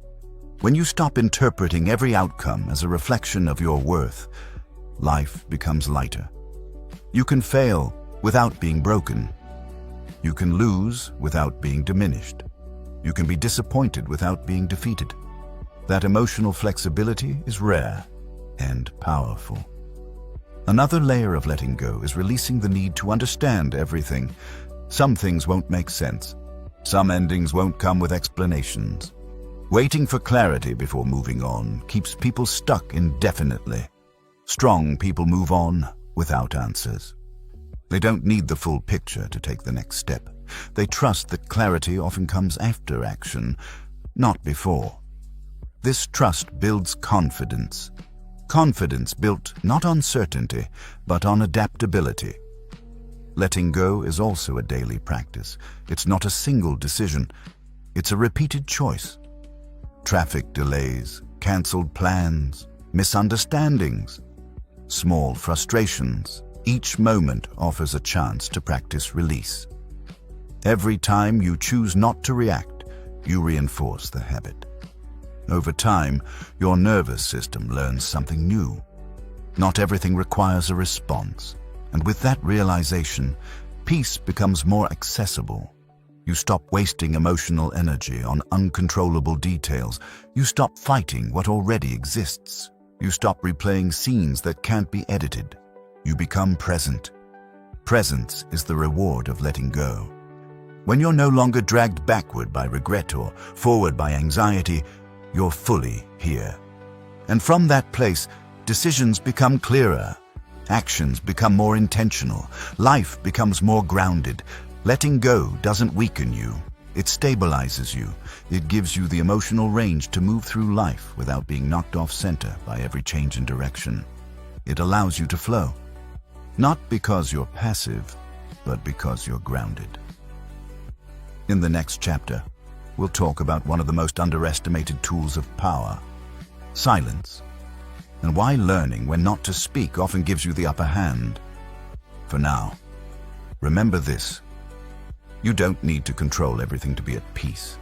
When you stop interpreting every outcome as a reflection of your worth, life becomes lighter. You can fail without being broken. You can lose without being diminished. You can be disappointed without being defeated. That emotional flexibility is rare and powerful. Another layer of letting go is releasing the need to understand everything. Some things won't make sense. Some endings won't come with explanations. Waiting for clarity before moving on keeps people stuck indefinitely. Strong people move on without answers. They don't need the full picture to take the next step. They trust that clarity often comes after action, not before. This trust builds confidence. Confidence built not on certainty, but on adaptability. Letting go is also a daily practice. It's not a single decision. It's a repeated choice. Traffic delays, cancelled plans, misunderstandings, small frustrations. Each moment offers a chance to practice release. Every time you choose not to react, you reinforce the habit. Over time, your nervous system learns something new. Not everything requires a response, and with that realization, peace becomes more accessible. You stop wasting emotional energy on uncontrollable details. You stop fighting what already exists. You stop replaying scenes that can't be edited. You become present. Presence is the reward of letting go. When you're no longer dragged backward by regret or forward by anxiety, you're fully here. And from that place, decisions become clearer. Actions become more intentional. Life becomes more grounded. Letting go doesn't weaken you. It stabilizes you. It gives you the emotional range to move through life without being knocked off center by every change in direction. It allows you to flow. Not because you're passive, but because you're grounded. In the next chapter, we'll talk about one of the most underestimated tools of power, silence, and why learning when not to speak often gives you the upper hand. For now, remember this: you don't need to control everything to be at peace.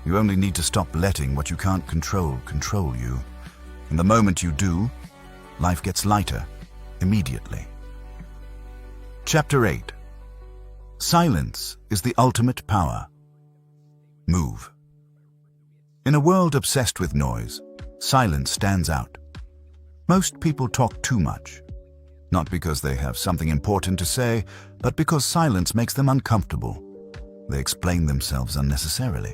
You only need to stop letting what you can't control you. And the moment you do, life gets lighter immediately. Chapter 8. Silence is the ultimate power. Move. In a world obsessed with noise, silence stands out. Most people talk too much, not because they have something important to say, but because silence makes them uncomfortable. They explain themselves unnecessarily.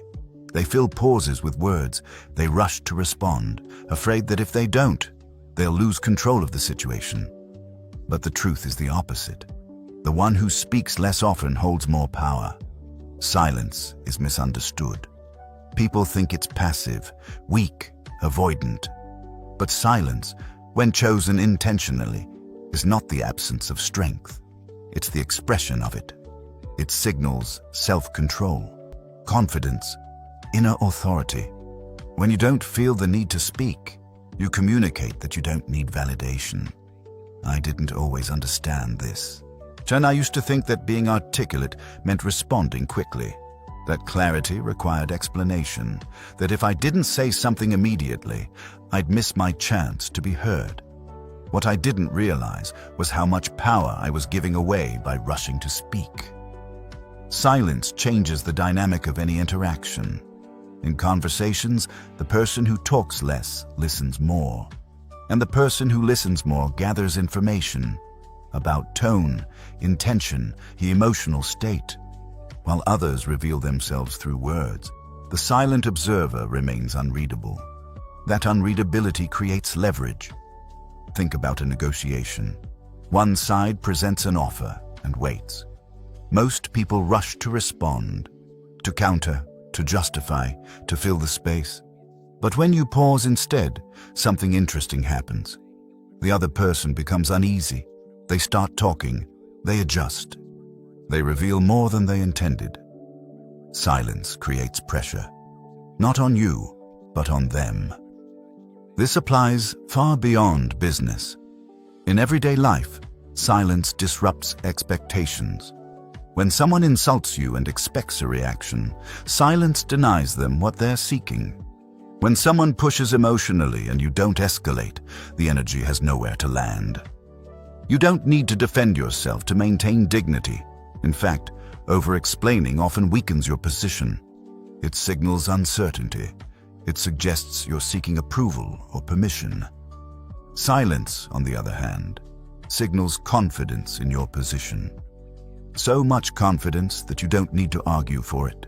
They fill pauses with words. They rush to respond, afraid that if they don't, they'll lose control of the situation. But the truth is the opposite. The one who speaks less often holds more power. Silence is misunderstood. People think it's passive, weak, avoidant. But silence, when chosen intentionally, is not the absence of strength. It's the expression of it. It signals self-control, confidence, inner authority. When you don't feel the need to speak, you communicate that you don't need validation. I didn't always understand this. And I used to think that being articulate meant responding quickly, that clarity required explanation, that if I didn't say something immediately, I'd miss my chance to be heard. What I didn't realize was how much power I was giving away by rushing to speak. Silence changes the dynamic of any interaction. In conversations, the person who talks less listens more, and the person who listens more gathers information about tone, intention, the emotional state. While others reveal themselves through words, the silent observer remains unreadable. That unreadability creates leverage. Think about a negotiation. One side presents an offer and waits. Most people rush to respond, to counter, to justify, to fill the space. But when you pause instead, something interesting happens. The other person becomes uneasy. They start talking. They adjust. They reveal more than they intended. Silence creates pressure, not on you, but on them. This applies far beyond business. In everyday life, silence disrupts expectations. When someone insults you and expects a reaction, silence denies them what they're seeking. When someone pushes emotionally and you don't escalate, the energy has nowhere to land. You don't need to defend yourself to maintain dignity. In fact, over-explaining often weakens your position. It signals uncertainty. It suggests you're seeking approval or permission. Silence, on the other hand, signals confidence in your position. So much confidence that you don't need to argue for it.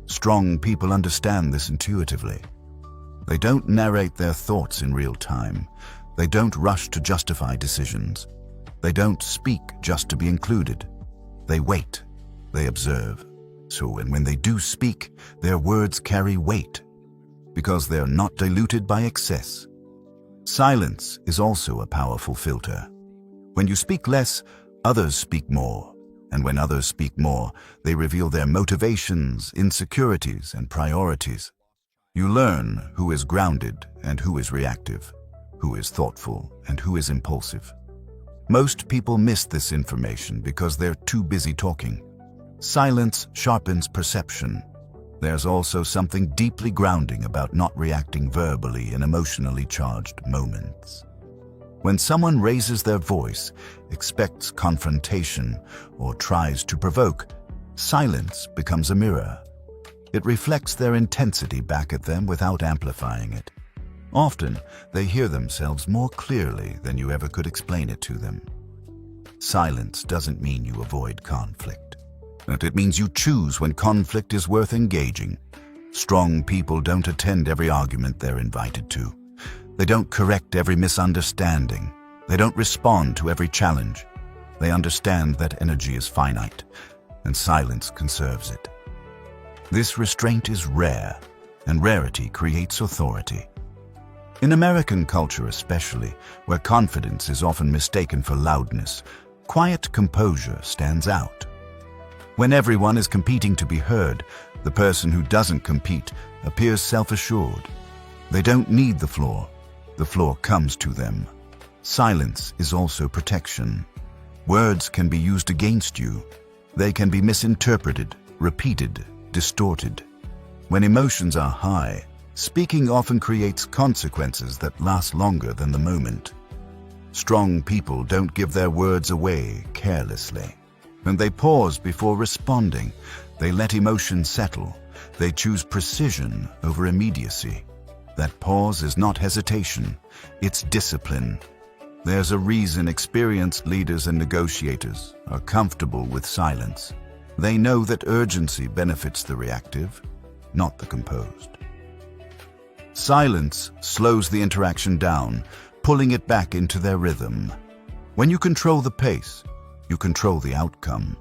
Strong people understand this intuitively. They don't narrate their thoughts in real time. They don't rush to justify decisions. They don't speak just to be included. They wait. They observe. So, and when they do speak, their words carry weight, because they're not diluted by excess. Silence is also a powerful filter. When you speak less, others speak more. And when others speak more, they reveal their motivations, insecurities, and priorities. You learn who is grounded and who is reactive, who is thoughtful and who is impulsive. Most people miss this information because they're too busy talking. Silence sharpens perception. There's also something deeply grounding about not reacting verbally in emotionally charged moments. When someone raises their voice, expects confrontation, or tries to provoke, silence becomes a mirror. It reflects their intensity back at them without amplifying it. Often, they hear themselves more clearly than you ever could explain it to them. Silence doesn't mean you avoid conflict. It means you choose when conflict is worth engaging. Strong people don't attend every argument they're invited to. They don't correct every misunderstanding. They don't respond to every challenge. They understand that energy is finite, and silence conserves it. This restraint is rare, and rarity creates authority. In American culture especially, where confidence is often mistaken for loudness, quiet composure stands out. When everyone is competing to be heard, the person who doesn't compete appears self-assured. They don't need the floor. The floor comes to them. Silence is also protection. Words can be used against you. They can be misinterpreted, repeated, distorted. When emotions are high, Speaking often creates consequences that last longer than the moment. Strong people don't give their words away carelessly. When they pause before responding, they let emotion settle. They choose precision over immediacy. That pause is not hesitation, it's discipline. There's a reason experienced leaders and negotiators are comfortable with silence. They know that urgency benefits the reactive, not the composed. Silence slows the interaction down, pulling it back into their rhythm. When you control the pace, you control the outcome.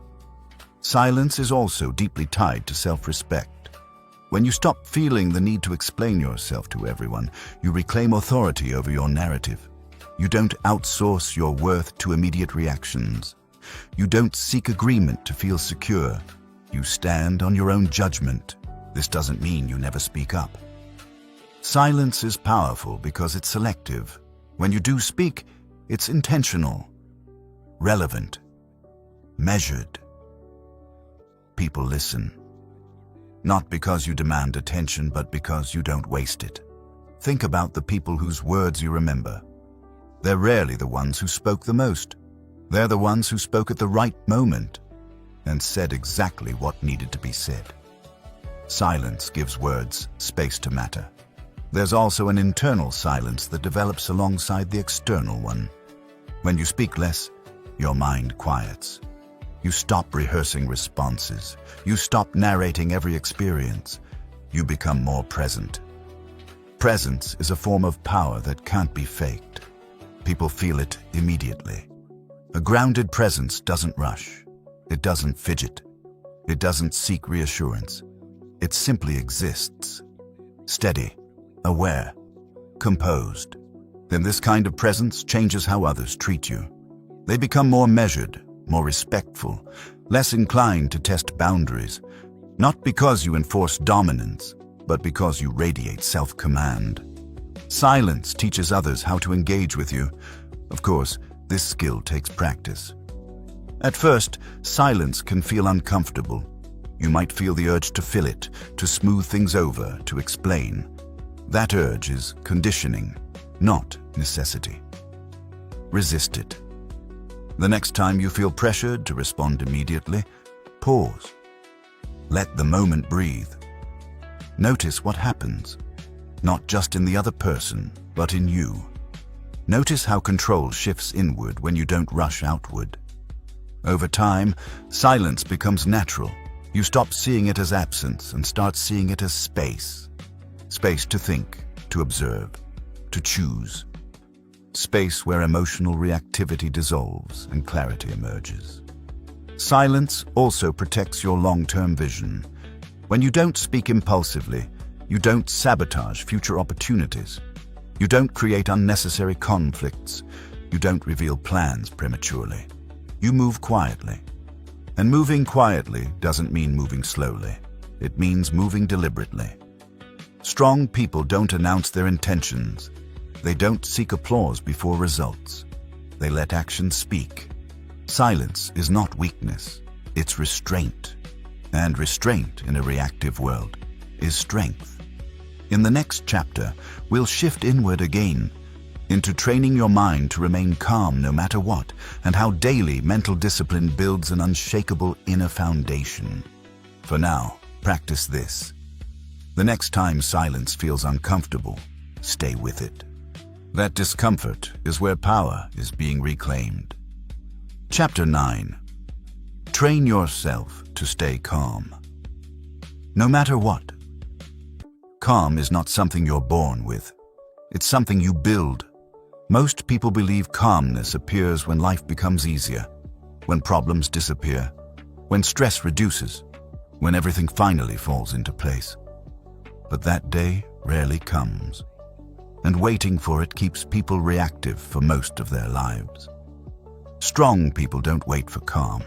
Silence is also deeply tied to self-respect. When you stop feeling the need to explain yourself to everyone, you reclaim authority over your narrative. You don't outsource your worth to immediate reactions. You don't seek agreement to feel secure. You stand on your own judgment. This doesn't mean you never speak up. Silence is powerful because it's selective. When you do speak, it's intentional, relevant, measured. People listen. Not because you demand attention, but because you don't waste it. Think about the people whose words you remember. They're rarely the ones who spoke the most. They're the ones who spoke at the right moment and said exactly what needed to be said. Silence gives words space to matter. There's also an internal silence that develops alongside the external one. When you speak less, your mind quiets. You stop rehearsing responses. You stop narrating every experience. You become more present. Presence is a form of power that can't be faked. People feel it immediately. A grounded presence doesn't rush. It doesn't fidget. It doesn't seek reassurance. It simply exists. Steady, aware, composed. Then this kind of presence changes how others treat you. They become more measured, more respectful, less inclined to test boundaries, not because you enforce dominance, but because you radiate self-command. Silence teaches others how to engage with you. Of course, this skill takes practice. At first, silence can feel uncomfortable. You might feel the urge to fill it, to smooth things over, to explain. That urge is conditioning, not necessity. Resist it. The next time you feel pressured to respond immediately, pause. Let the moment breathe. Notice what happens, not just in the other person, but in you. Notice how control shifts inward when you don't rush outward. Over time, silence becomes natural. You stop seeing it as absence and start seeing it as space. Space to think, to observe, to choose. Space where emotional reactivity dissolves and clarity emerges. Silence also protects your long-term vision. When you don't speak impulsively, you don't sabotage future opportunities. You don't create unnecessary conflicts. You don't reveal plans prematurely. You move quietly. And moving quietly doesn't mean moving slowly. It means moving deliberately. Strong people don't announce their intentions. They don't seek applause before results. They let actions speak. Silence is not weakness, it's restraint. And restraint in a reactive world is strength. In the next chapter, we'll shift inward again, into training your mind to remain calm no matter what, and how daily mental discipline builds an unshakable inner foundation. For now, practice this. The next time silence feels uncomfortable, stay with it. That discomfort is where power is being reclaimed. Chapter 9. Train yourself to stay calm. No matter what. Calm is not something you're born with. It's something you build. Most people believe calmness appears when life becomes easier, when problems disappear, when stress reduces, when everything finally falls into place. But that day rarely comes, and waiting for it keeps people reactive for most of their lives. Strong people don't wait for calm.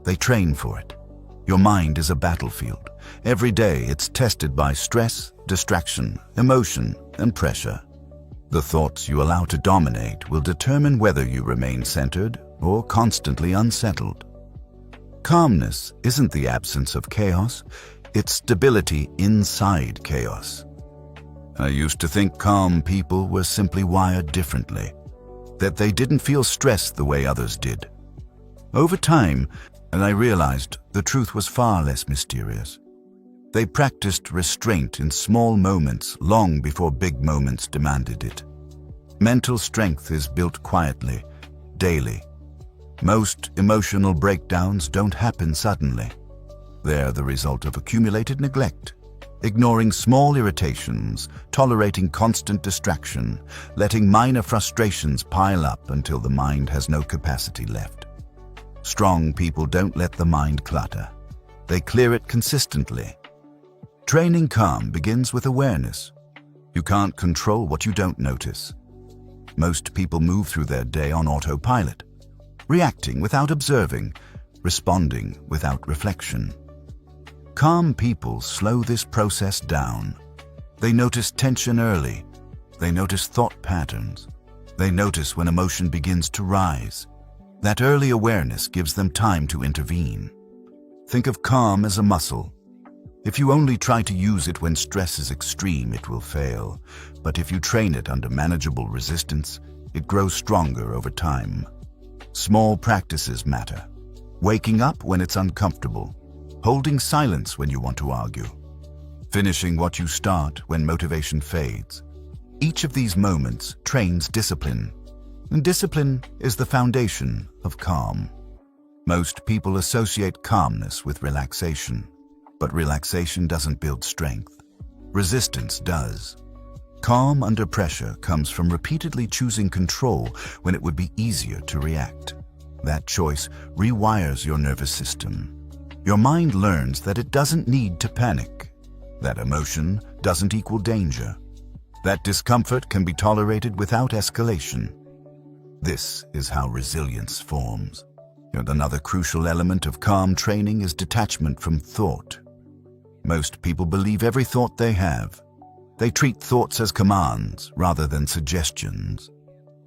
They train for it. Your mind is a battlefield. Every day it's tested by stress, distraction, emotion, and pressure. The thoughts you allow to dominate will determine whether you remain centered or constantly unsettled. Calmness isn't the absence of chaos, it's stability inside chaos. I used to think calm people were simply wired differently, that they didn't feel stress the way others did. Over time, I realized the truth was far less mysterious. They practiced restraint in small moments long before big moments demanded it. Mental strength is built quietly, daily. Most emotional breakdowns don't happen suddenly. They're the result of accumulated neglect, ignoring small irritations, tolerating constant distraction, letting minor frustrations pile up until the mind has no capacity left. Strong people don't let the mind clutter. They clear it consistently. Training calm begins with awareness. You can't control what you don't notice. Most people move through their day on autopilot, reacting without observing, responding without reflection. Calm people slow this process down. They notice tension early. They notice thought patterns. They notice when emotion begins to rise. That early awareness gives them time to intervene. Think of calm as a muscle. If you only try to use it when stress is extreme, it will fail. But if you train it under manageable resistance, it grows stronger over time. Small practices matter. Waking up when it's uncomfortable. Holding silence when you want to argue. Finishing what you start when motivation fades. Each of these moments trains discipline. And discipline is the foundation of calm. Most people associate calmness with relaxation. But relaxation doesn't build strength. Resistance does. Calm under pressure comes from repeatedly choosing control when it would be easier to react. That choice rewires your nervous system. Your mind learns that it doesn't need to panic. That emotion doesn't equal danger. That discomfort can be tolerated without escalation. This is how resilience forms. And another crucial element of calm training is detachment from thought. Most people believe every thought they have. They treat thoughts as commands rather than suggestions.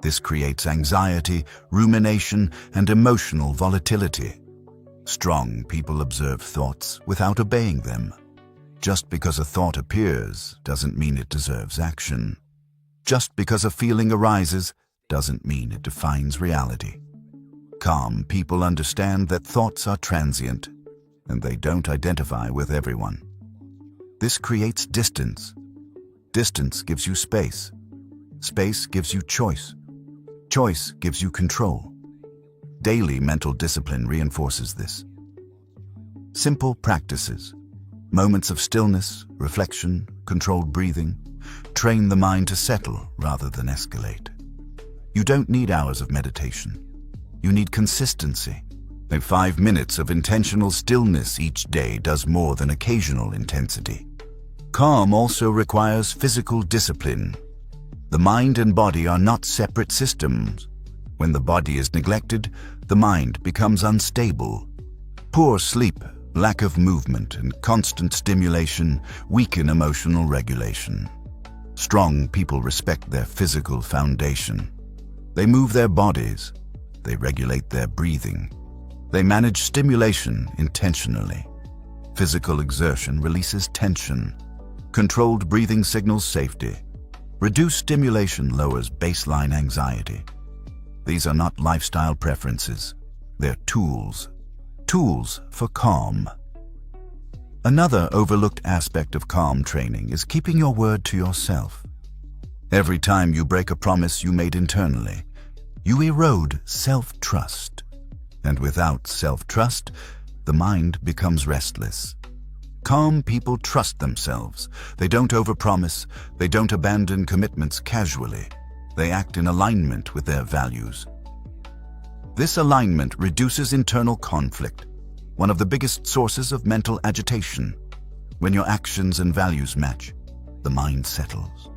This creates anxiety, rumination, and emotional volatility. Strong people observe thoughts without obeying them. Just because a thought appears doesn't mean it deserves action. Just because a feeling arises doesn't mean it defines reality. Calm people understand that thoughts are transient, and they don't identify with everyone. This creates distance. Distance gives you space. Space gives you choice. Choice gives you control. Daily mental discipline reinforces this. Simple practices, moments of stillness, reflection, controlled breathing, train the mind to settle rather than escalate. You don't need hours of meditation. You need consistency. 5 minutes of intentional stillness each day does more than occasional intensity. Calm also requires physical discipline. The mind and body are not separate systems. When the body is neglected, the mind becomes unstable. Poor sleep, lack of movement, and constant stimulation weaken emotional regulation. Strong people respect their physical foundation. They move their bodies. They regulate their breathing. They manage stimulation intentionally. Physical exertion releases tension. Controlled breathing signals safety. Reduced stimulation lowers baseline anxiety. These are not lifestyle preferences. They're tools. Tools for calm. Another overlooked aspect of calm training is keeping your word to yourself. Every time you break a promise you made internally, you erode self-trust. And without self-trust, the mind becomes restless. Calm people trust themselves. They don't overpromise. They don't abandon commitments casually. They act in alignment with their values. This alignment reduces internal conflict, one of the biggest sources of mental agitation. When your actions and values match, the mind settles.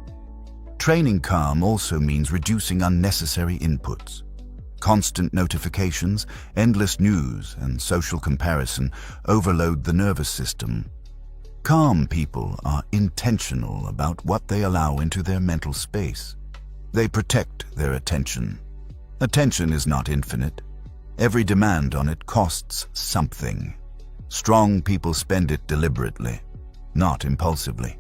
Training calm also means reducing unnecessary inputs. Constant notifications, endless news, and social comparison overload the nervous system. Calm people are intentional about what they allow into their mental space. They protect their attention. Attention is not infinite. Every demand on it costs something. Strong people spend it deliberately, not impulsively.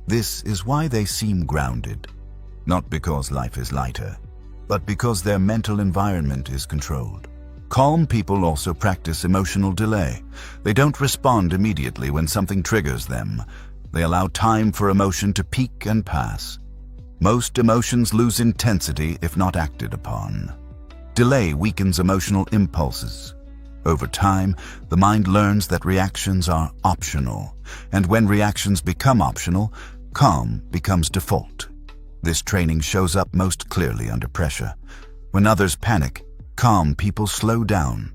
This is why they seem grounded, not because life is lighter, but because their mental environment is controlled. Calm people also practice emotional delay. They don't respond immediately when something triggers them. They allow time for emotion to peak and pass. Most emotions lose intensity if not acted upon. Delay weakens emotional impulses. Over time, the mind learns that reactions are optional, and when reactions become optional, calm becomes default. This training shows up most clearly under pressure. When others panic, calm people slow down.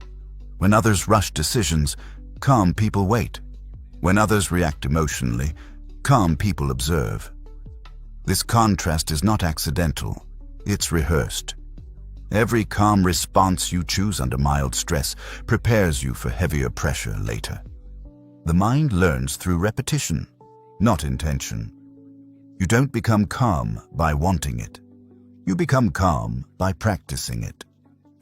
When others rush decisions, calm people wait. When others react emotionally, calm people observe. This contrast is not accidental, it's rehearsed. Every calm response you choose under mild stress prepares you for heavier pressure later. The mind learns through repetition, not intention. You don't become calm by wanting it. You become calm by practicing it.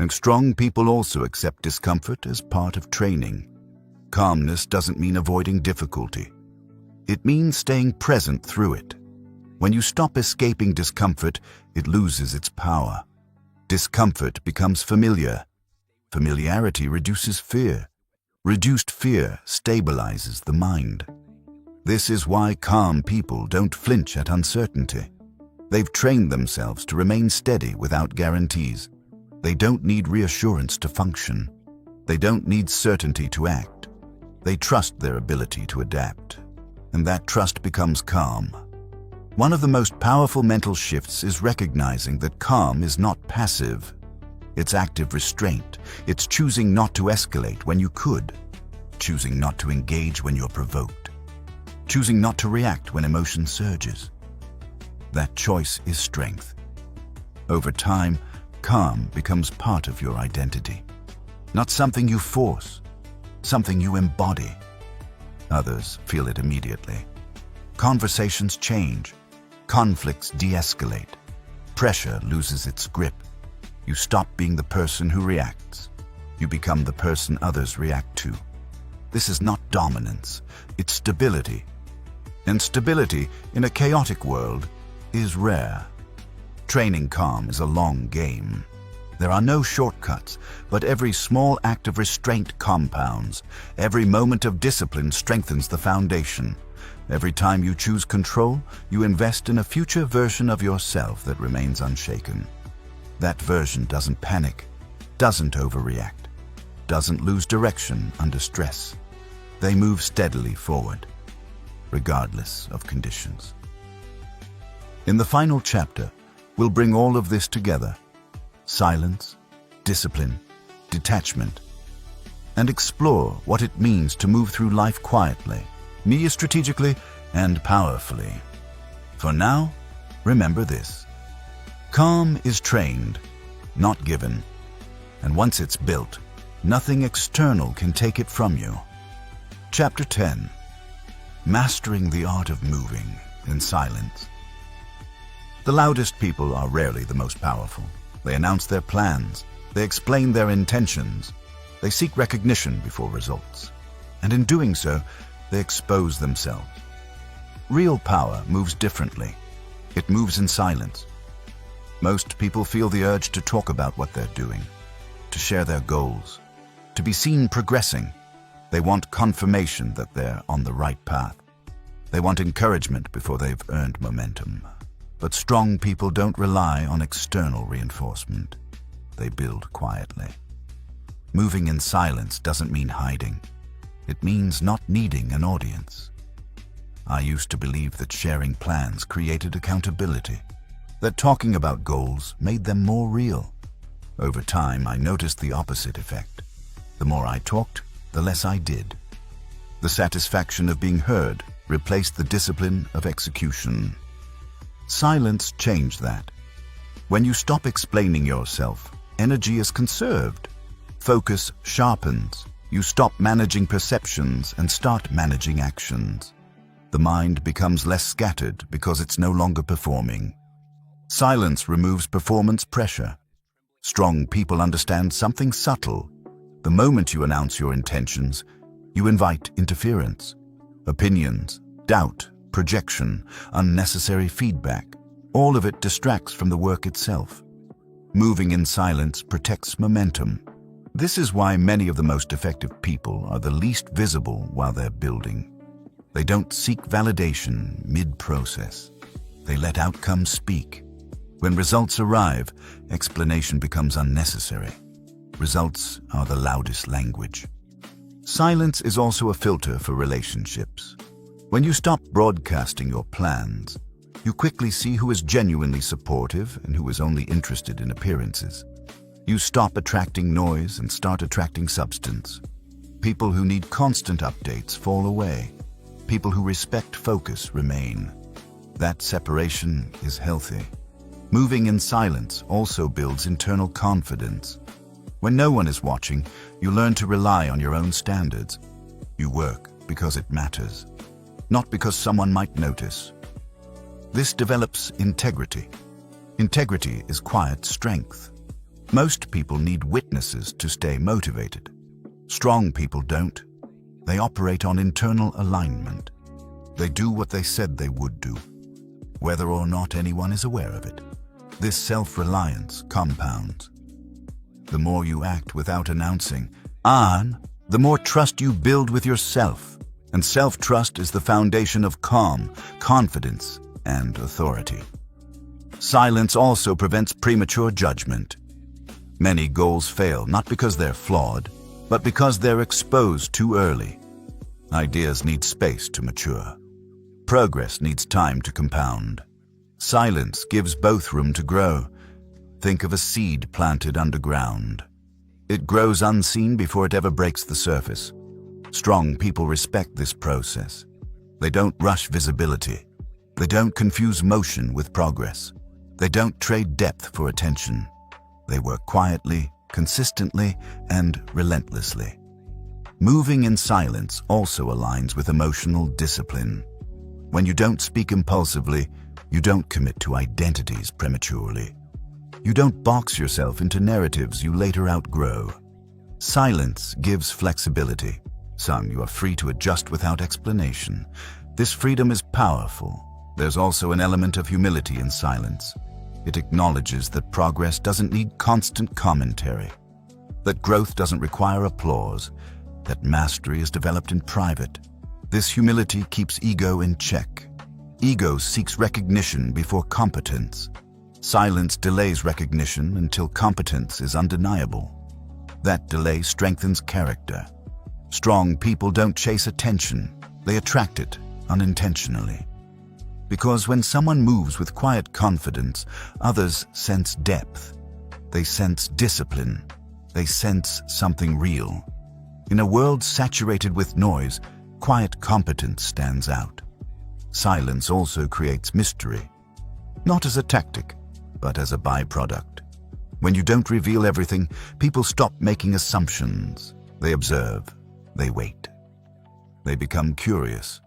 And strong people also accept discomfort as part of training. Calmness doesn't mean avoiding difficulty. It means staying present through it. When you stop escaping discomfort, it loses its power. Discomfort becomes familiar. Familiarity reduces fear. Reduced fear stabilizes the mind. This is why calm people don't flinch at uncertainty. They've trained themselves to remain steady without guarantees. They don't need reassurance to function. They don't need certainty to act. They trust their ability to adapt. And that trust becomes calm. One of the most powerful mental shifts is recognizing that calm is not passive. It's active restraint. It's choosing not to escalate when you could. Choosing not to engage when you're provoked. Choosing not to react when emotion surges. That choice is strength. Over time, calm becomes part of your identity. Not something you force, something you embody. Others feel it immediately. Conversations change. Conflicts de-escalate. Pressure loses its grip. You stop being the person who reacts. You become the person others react to. This is not dominance, it's stability. And stability in a chaotic world is rare. Training calm is a long game. There are no shortcuts, but every small act of restraint compounds. Every moment of discipline strengthens the foundation. Every time you choose control, you invest in a future version of yourself that remains unshaken. That version doesn't panic, doesn't overreact, doesn't lose direction under stress. They move steadily forward, regardless of conditions. In the final chapter, we'll bring all of this together: silence, discipline, detachment, and explore what it means to move through life quietly, strategically, and powerfully. For now, remember this: calm is trained, not given. And once it's built, nothing external can take it from you. Chapter 10. Mastering the art of moving in silence. The loudest people are rarely the most powerful. They announce their plans. They explain their intentions. They seek recognition before results. And in doing so, they expose themselves. Real power moves differently. It moves in silence. Most people feel the urge to talk about what they're doing, to share their goals, to be seen progressing. They want confirmation that they're on the right path. They want encouragement before they've earned momentum. But strong people don't rely on external reinforcement. They build quietly. Moving in silence doesn't mean hiding. It means not needing an audience. I used to believe that sharing plans created accountability, that talking about goals made them more real. Over time, I noticed the opposite effect. The more I talked, the less I did. The satisfaction of being heard replaced the discipline of execution. Silence changed that. When you stop explaining yourself, energy is conserved. Focus sharpens. You stop managing perceptions and start managing actions. The mind becomes less scattered because it's no longer performing. Silence removes performance pressure. Strong people understand something subtle. The moment you announce your intentions, you invite interference, opinions, doubt, projection, unnecessary feedback. All of it distracts from the work itself. Moving in silence protects momentum. This is why many of the most effective people are the least visible while they're building. They don't seek validation mid-process. They let outcomes speak. When results arrive, explanation becomes unnecessary. Results are the loudest language. Silence is also a filter for relationships. When you stop broadcasting your plans, you quickly see who is genuinely supportive and who is only interested in appearances. You stop attracting noise and start attracting substance. People who need constant updates fall away. People who respect focus remain. That separation is healthy. Moving in silence also builds internal confidence. When no one is watching, you learn to rely on your own standards. You work because it matters, not because someone might notice. This develops integrity. Integrity is quiet strength. Most people need witnesses to stay motivated. Strong people don't. They operate on internal alignment. They do what they said they would do, whether or not anyone is aware of it. This self-reliance compounds. The more you act without announcing, the more trust you build with yourself. And self-trust is the foundation of calm, confidence, and authority. Silence also prevents premature judgment. Many goals fail not because they're flawed, but because they're exposed too early. Ideas need space to mature. Progress needs time to compound. Silence gives both room to grow. Think of a seed planted underground. It grows unseen before it ever breaks the surface. Strong people respect this process. They don't rush visibility. They don't confuse motion with progress. They don't trade depth for attention. They work quietly, consistently, and relentlessly. Moving in silence also aligns with emotional discipline. When you don't speak impulsively, you don't commit to identities prematurely. You don't box yourself into narratives you later outgrow. Silence gives flexibility. You are free to adjust without explanation. This freedom is powerful. There's also an element of humility in silence. It acknowledges that progress doesn't need constant commentary, that growth doesn't require applause, that mastery is developed in private. This humility keeps ego in check. Ego seeks recognition before competence. Silence delays recognition until competence is undeniable. That delay strengthens character. Strong people don't chase attention, they attract it unintentionally. Because when someone moves with quiet confidence, others sense depth. They sense discipline. They sense something real. In a world saturated with noise, quiet competence stands out. Silence also creates mystery, not as a tactic, but as a byproduct. When you don't reveal everything, people stop making assumptions. They observe. They wait. They become curious.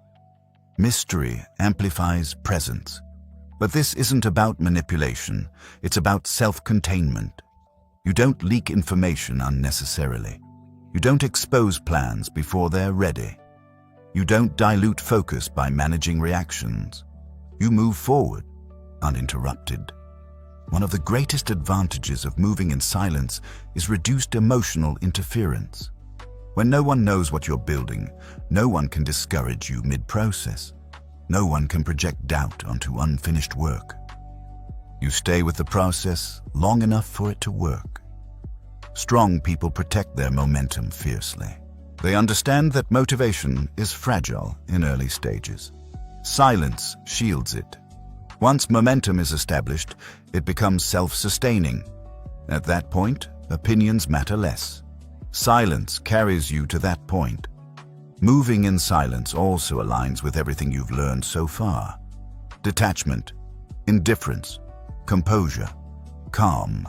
Mystery amplifies presence. But this isn't about manipulation. It's about self-containment. You don't leak information unnecessarily. You don't expose plans before they're ready. You don't dilute focus by managing reactions. You move forward, uninterrupted. One of the greatest advantages of moving in silence is reduced emotional interference. When no one knows what you're building, no one can discourage you mid-process. No one can project doubt onto unfinished work. You stay with the process long enough for it to work. Strong people protect their momentum fiercely. They understand that motivation is fragile in early stages. Silence shields it. Once momentum is established, it becomes self-sustaining. At that point, opinions matter less. Silence carries you to that point. Moving in silence also aligns with everything you've learned so far. Detachment, indifference, composure, calm.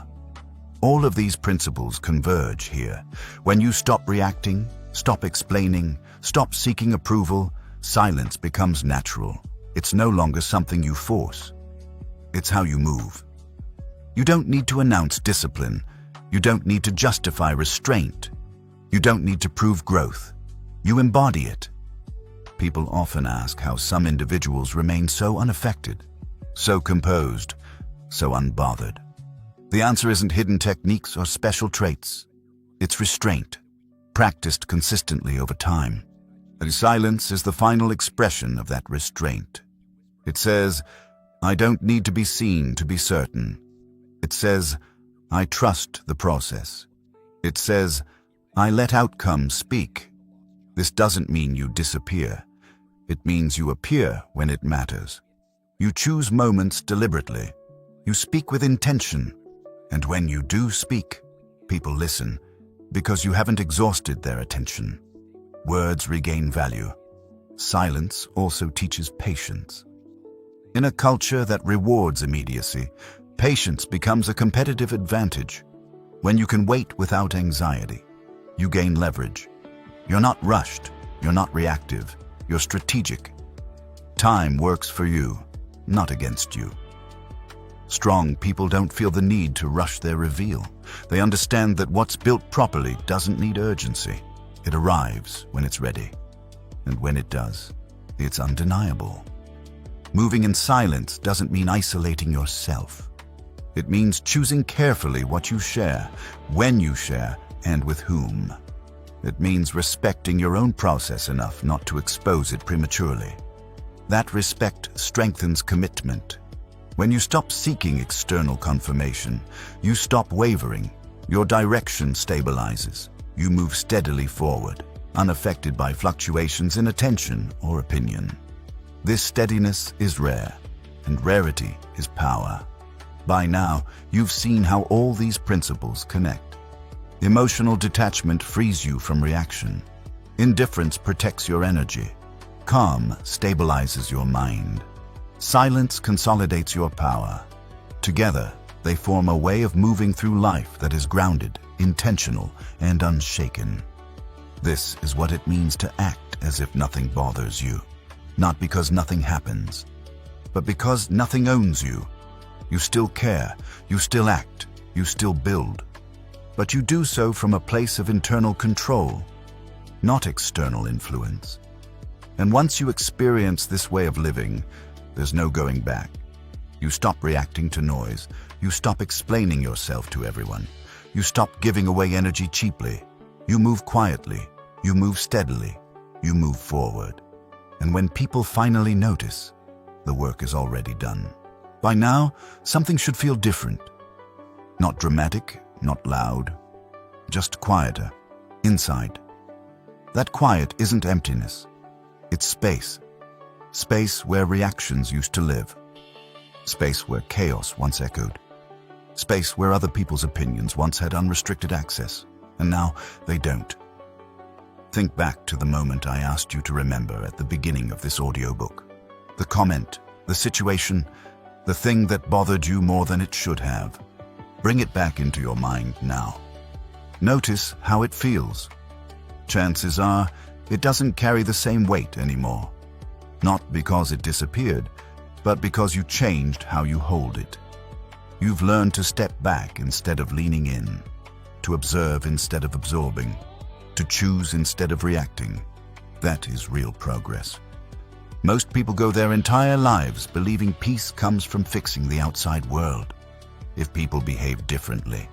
All of these principles converge here. When you stop reacting, stop explaining, stop seeking approval, silence becomes natural. It's no longer something you force. It's how you move. You don't need to announce discipline. You don't need to justify restraint. You don't need to prove growth. You embody it. People often ask how some individuals remain so unaffected, so composed, so unbothered. The answer isn't hidden techniques or special traits. It's restraint, practiced consistently over time. And silence is the final expression of that restraint. It says, I don't need to be seen to be certain. It says, I trust the process. It says, I let outcomes speak. This doesn't mean you disappear. It means you appear when it matters. You choose moments deliberately. You speak with intention. And when you do speak, people listen because you haven't exhausted their attention. Words regain value. Silence also teaches patience. In a culture that rewards immediacy, patience becomes a competitive advantage. When you can wait without anxiety, you gain leverage. You're not rushed. You're not reactive. You're strategic. Time works for you, not against you. Strong people don't feel the need to rush their reveal. They understand that what's built properly doesn't need urgency. It arrives when it's ready. And when it does, it's undeniable. Moving in silence doesn't mean isolating yourself. It means choosing carefully what you share, when you share, and with whom. It means respecting your own process enough not to expose it prematurely. That respect strengthens commitment. When you stop seeking external confirmation, you stop wavering. Your direction stabilizes. You move steadily forward, unaffected by fluctuations in attention or opinion. This steadiness is rare, and rarity is power. By now, you've seen how all these principles connect. Emotional detachment frees you from reaction. Indifference protects your energy. Calm stabilizes your mind. Silence consolidates your power. Together, they form a way of moving through life that is grounded, intentional, and unshaken. This is what it means to act as if nothing bothers you. Not because nothing happens, but because nothing owns you. You still care, you still act, you still build. But you do so from a place of internal control, not external influence. And once you experience this way of living, there's no going back. You stop reacting to noise. You stop explaining yourself to everyone. You stop giving away energy cheaply. You move quietly. You move steadily. You move forward. And when people finally notice, the work is already done. By now, something should feel different. Not dramatic, not loud, just quieter, inside. That quiet isn't emptiness. It's space. Space where reactions used to live. Space where chaos once echoed. Space where other people's opinions once had unrestricted access, and now they don't. Think back to the moment I asked you to remember at the beginning of this audiobook. The comment, the situation, the thing that bothered you more than it should have. Bring it back into your mind now. Notice how it feels. Chances are, it doesn't carry the same weight anymore. Not because it disappeared, but because you changed how you hold it. You've learned to step back instead of leaning in, to observe instead of absorbing, to choose instead of reacting. That is real progress. Most people go their entire lives believing peace comes from fixing the outside world. If people behave differently,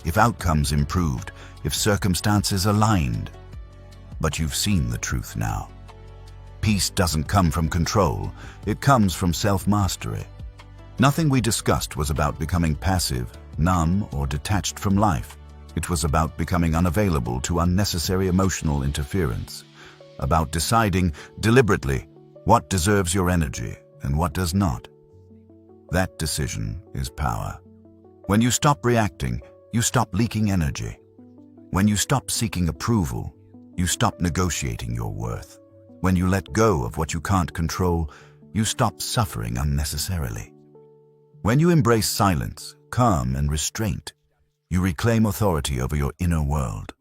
if outcomes improved, if circumstances aligned. But you've seen the truth now. Peace doesn't come from control, it comes from self-mastery. Nothing we discussed was about becoming passive, numb, or detached from life. It was about becoming unavailable to unnecessary emotional interference. About deciding deliberately what deserves your energy and what does not. That decision is power. When you stop reacting, you stop leaking energy. When you stop seeking approval, you stop negotiating your worth. When you let go of what you can't control, you stop suffering unnecessarily. When you embrace silence, calm, and restraint, you reclaim authority over your inner world.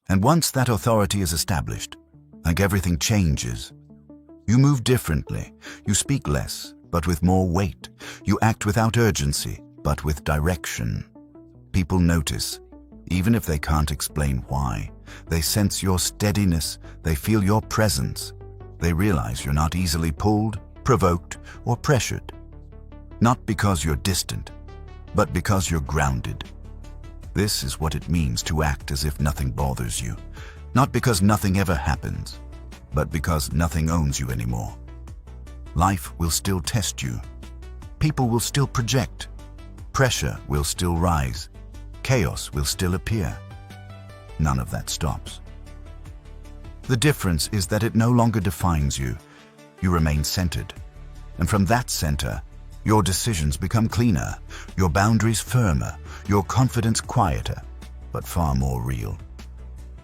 And once that authority is established, like everything changes. You move differently. You speak less, but with more weight. You act without urgency, but with direction. People notice, even if they can't explain why. They sense your steadiness, they feel your presence. They realize you're not easily pulled, provoked, or pressured. Not because you're distant, but because you're grounded. This is what it means to act as if nothing bothers you. Not because nothing ever happens, but because nothing owns you anymore. Life will still test you. People will still project. Pressure will still rise. Chaos will still appear. None of that stops. The difference is that it no longer defines you. You remain centered. And from that center, your decisions become cleaner, your boundaries firmer, your confidence quieter, but far more real.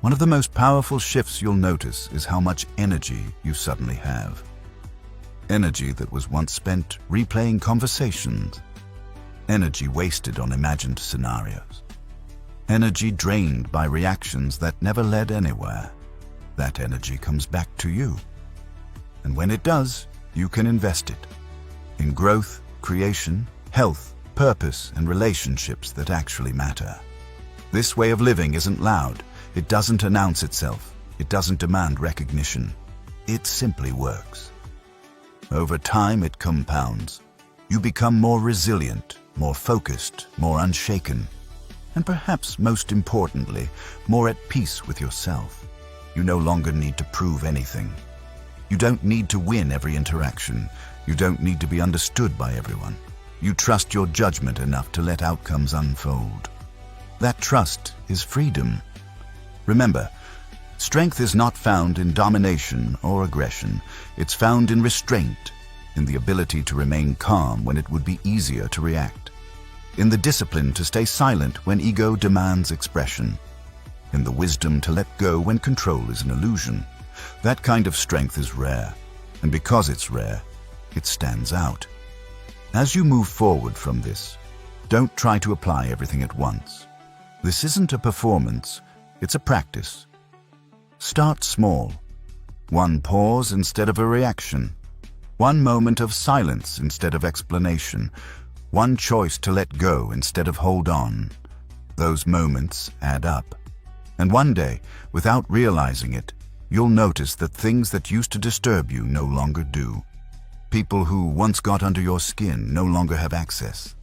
One of the most powerful shifts you'll notice is how much energy you suddenly have. Energy that was once spent replaying conversations. Energy wasted on imagined scenarios. Energy drained by reactions that never led anywhere. That energy comes back to you. And when it does, you can invest it in growth, creation, health, purpose, and relationships that actually matter. This way of living isn't loud. It doesn't announce itself. It doesn't demand recognition. It simply works. Over time, it compounds. You become more resilient, more focused, more unshaken, and perhaps most importantly, more at peace with yourself. You no longer need to prove anything. You don't need to win every interaction. You don't need to be understood by everyone. You trust your judgment enough to let outcomes unfold. That trust is freedom. Remember, strength is not found in domination or aggression. It's found in restraint, in the ability to remain calm when it would be easier to react, in the discipline to stay silent when ego demands expression, in the wisdom to let go when control is an illusion. That kind of strength is rare, and because it's rare, it stands out. As you move forward from this, don't try to apply everything at once. This isn't a performance, it's a practice. Start small. One pause instead of a reaction. One moment of silence instead of explanation. One choice to let go instead of hold on. Those moments add up. And one day, without realizing it, you'll notice that things that used to disturb you no longer do. People who once got under your skin no longer have access.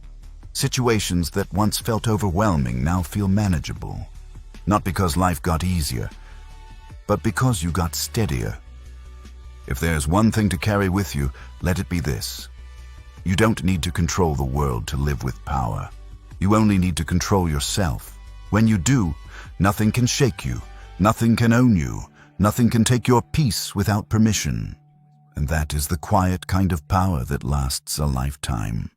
Situations that once felt overwhelming now feel manageable. Not because life got easier, but because you got steadier. If there's one thing to carry with you, let it be this. You don't need to control the world to live with power. You only need to control yourself. When you do, nothing can shake you, nothing can own you, nothing can take your peace without permission. And that is the quiet kind of power that lasts a lifetime.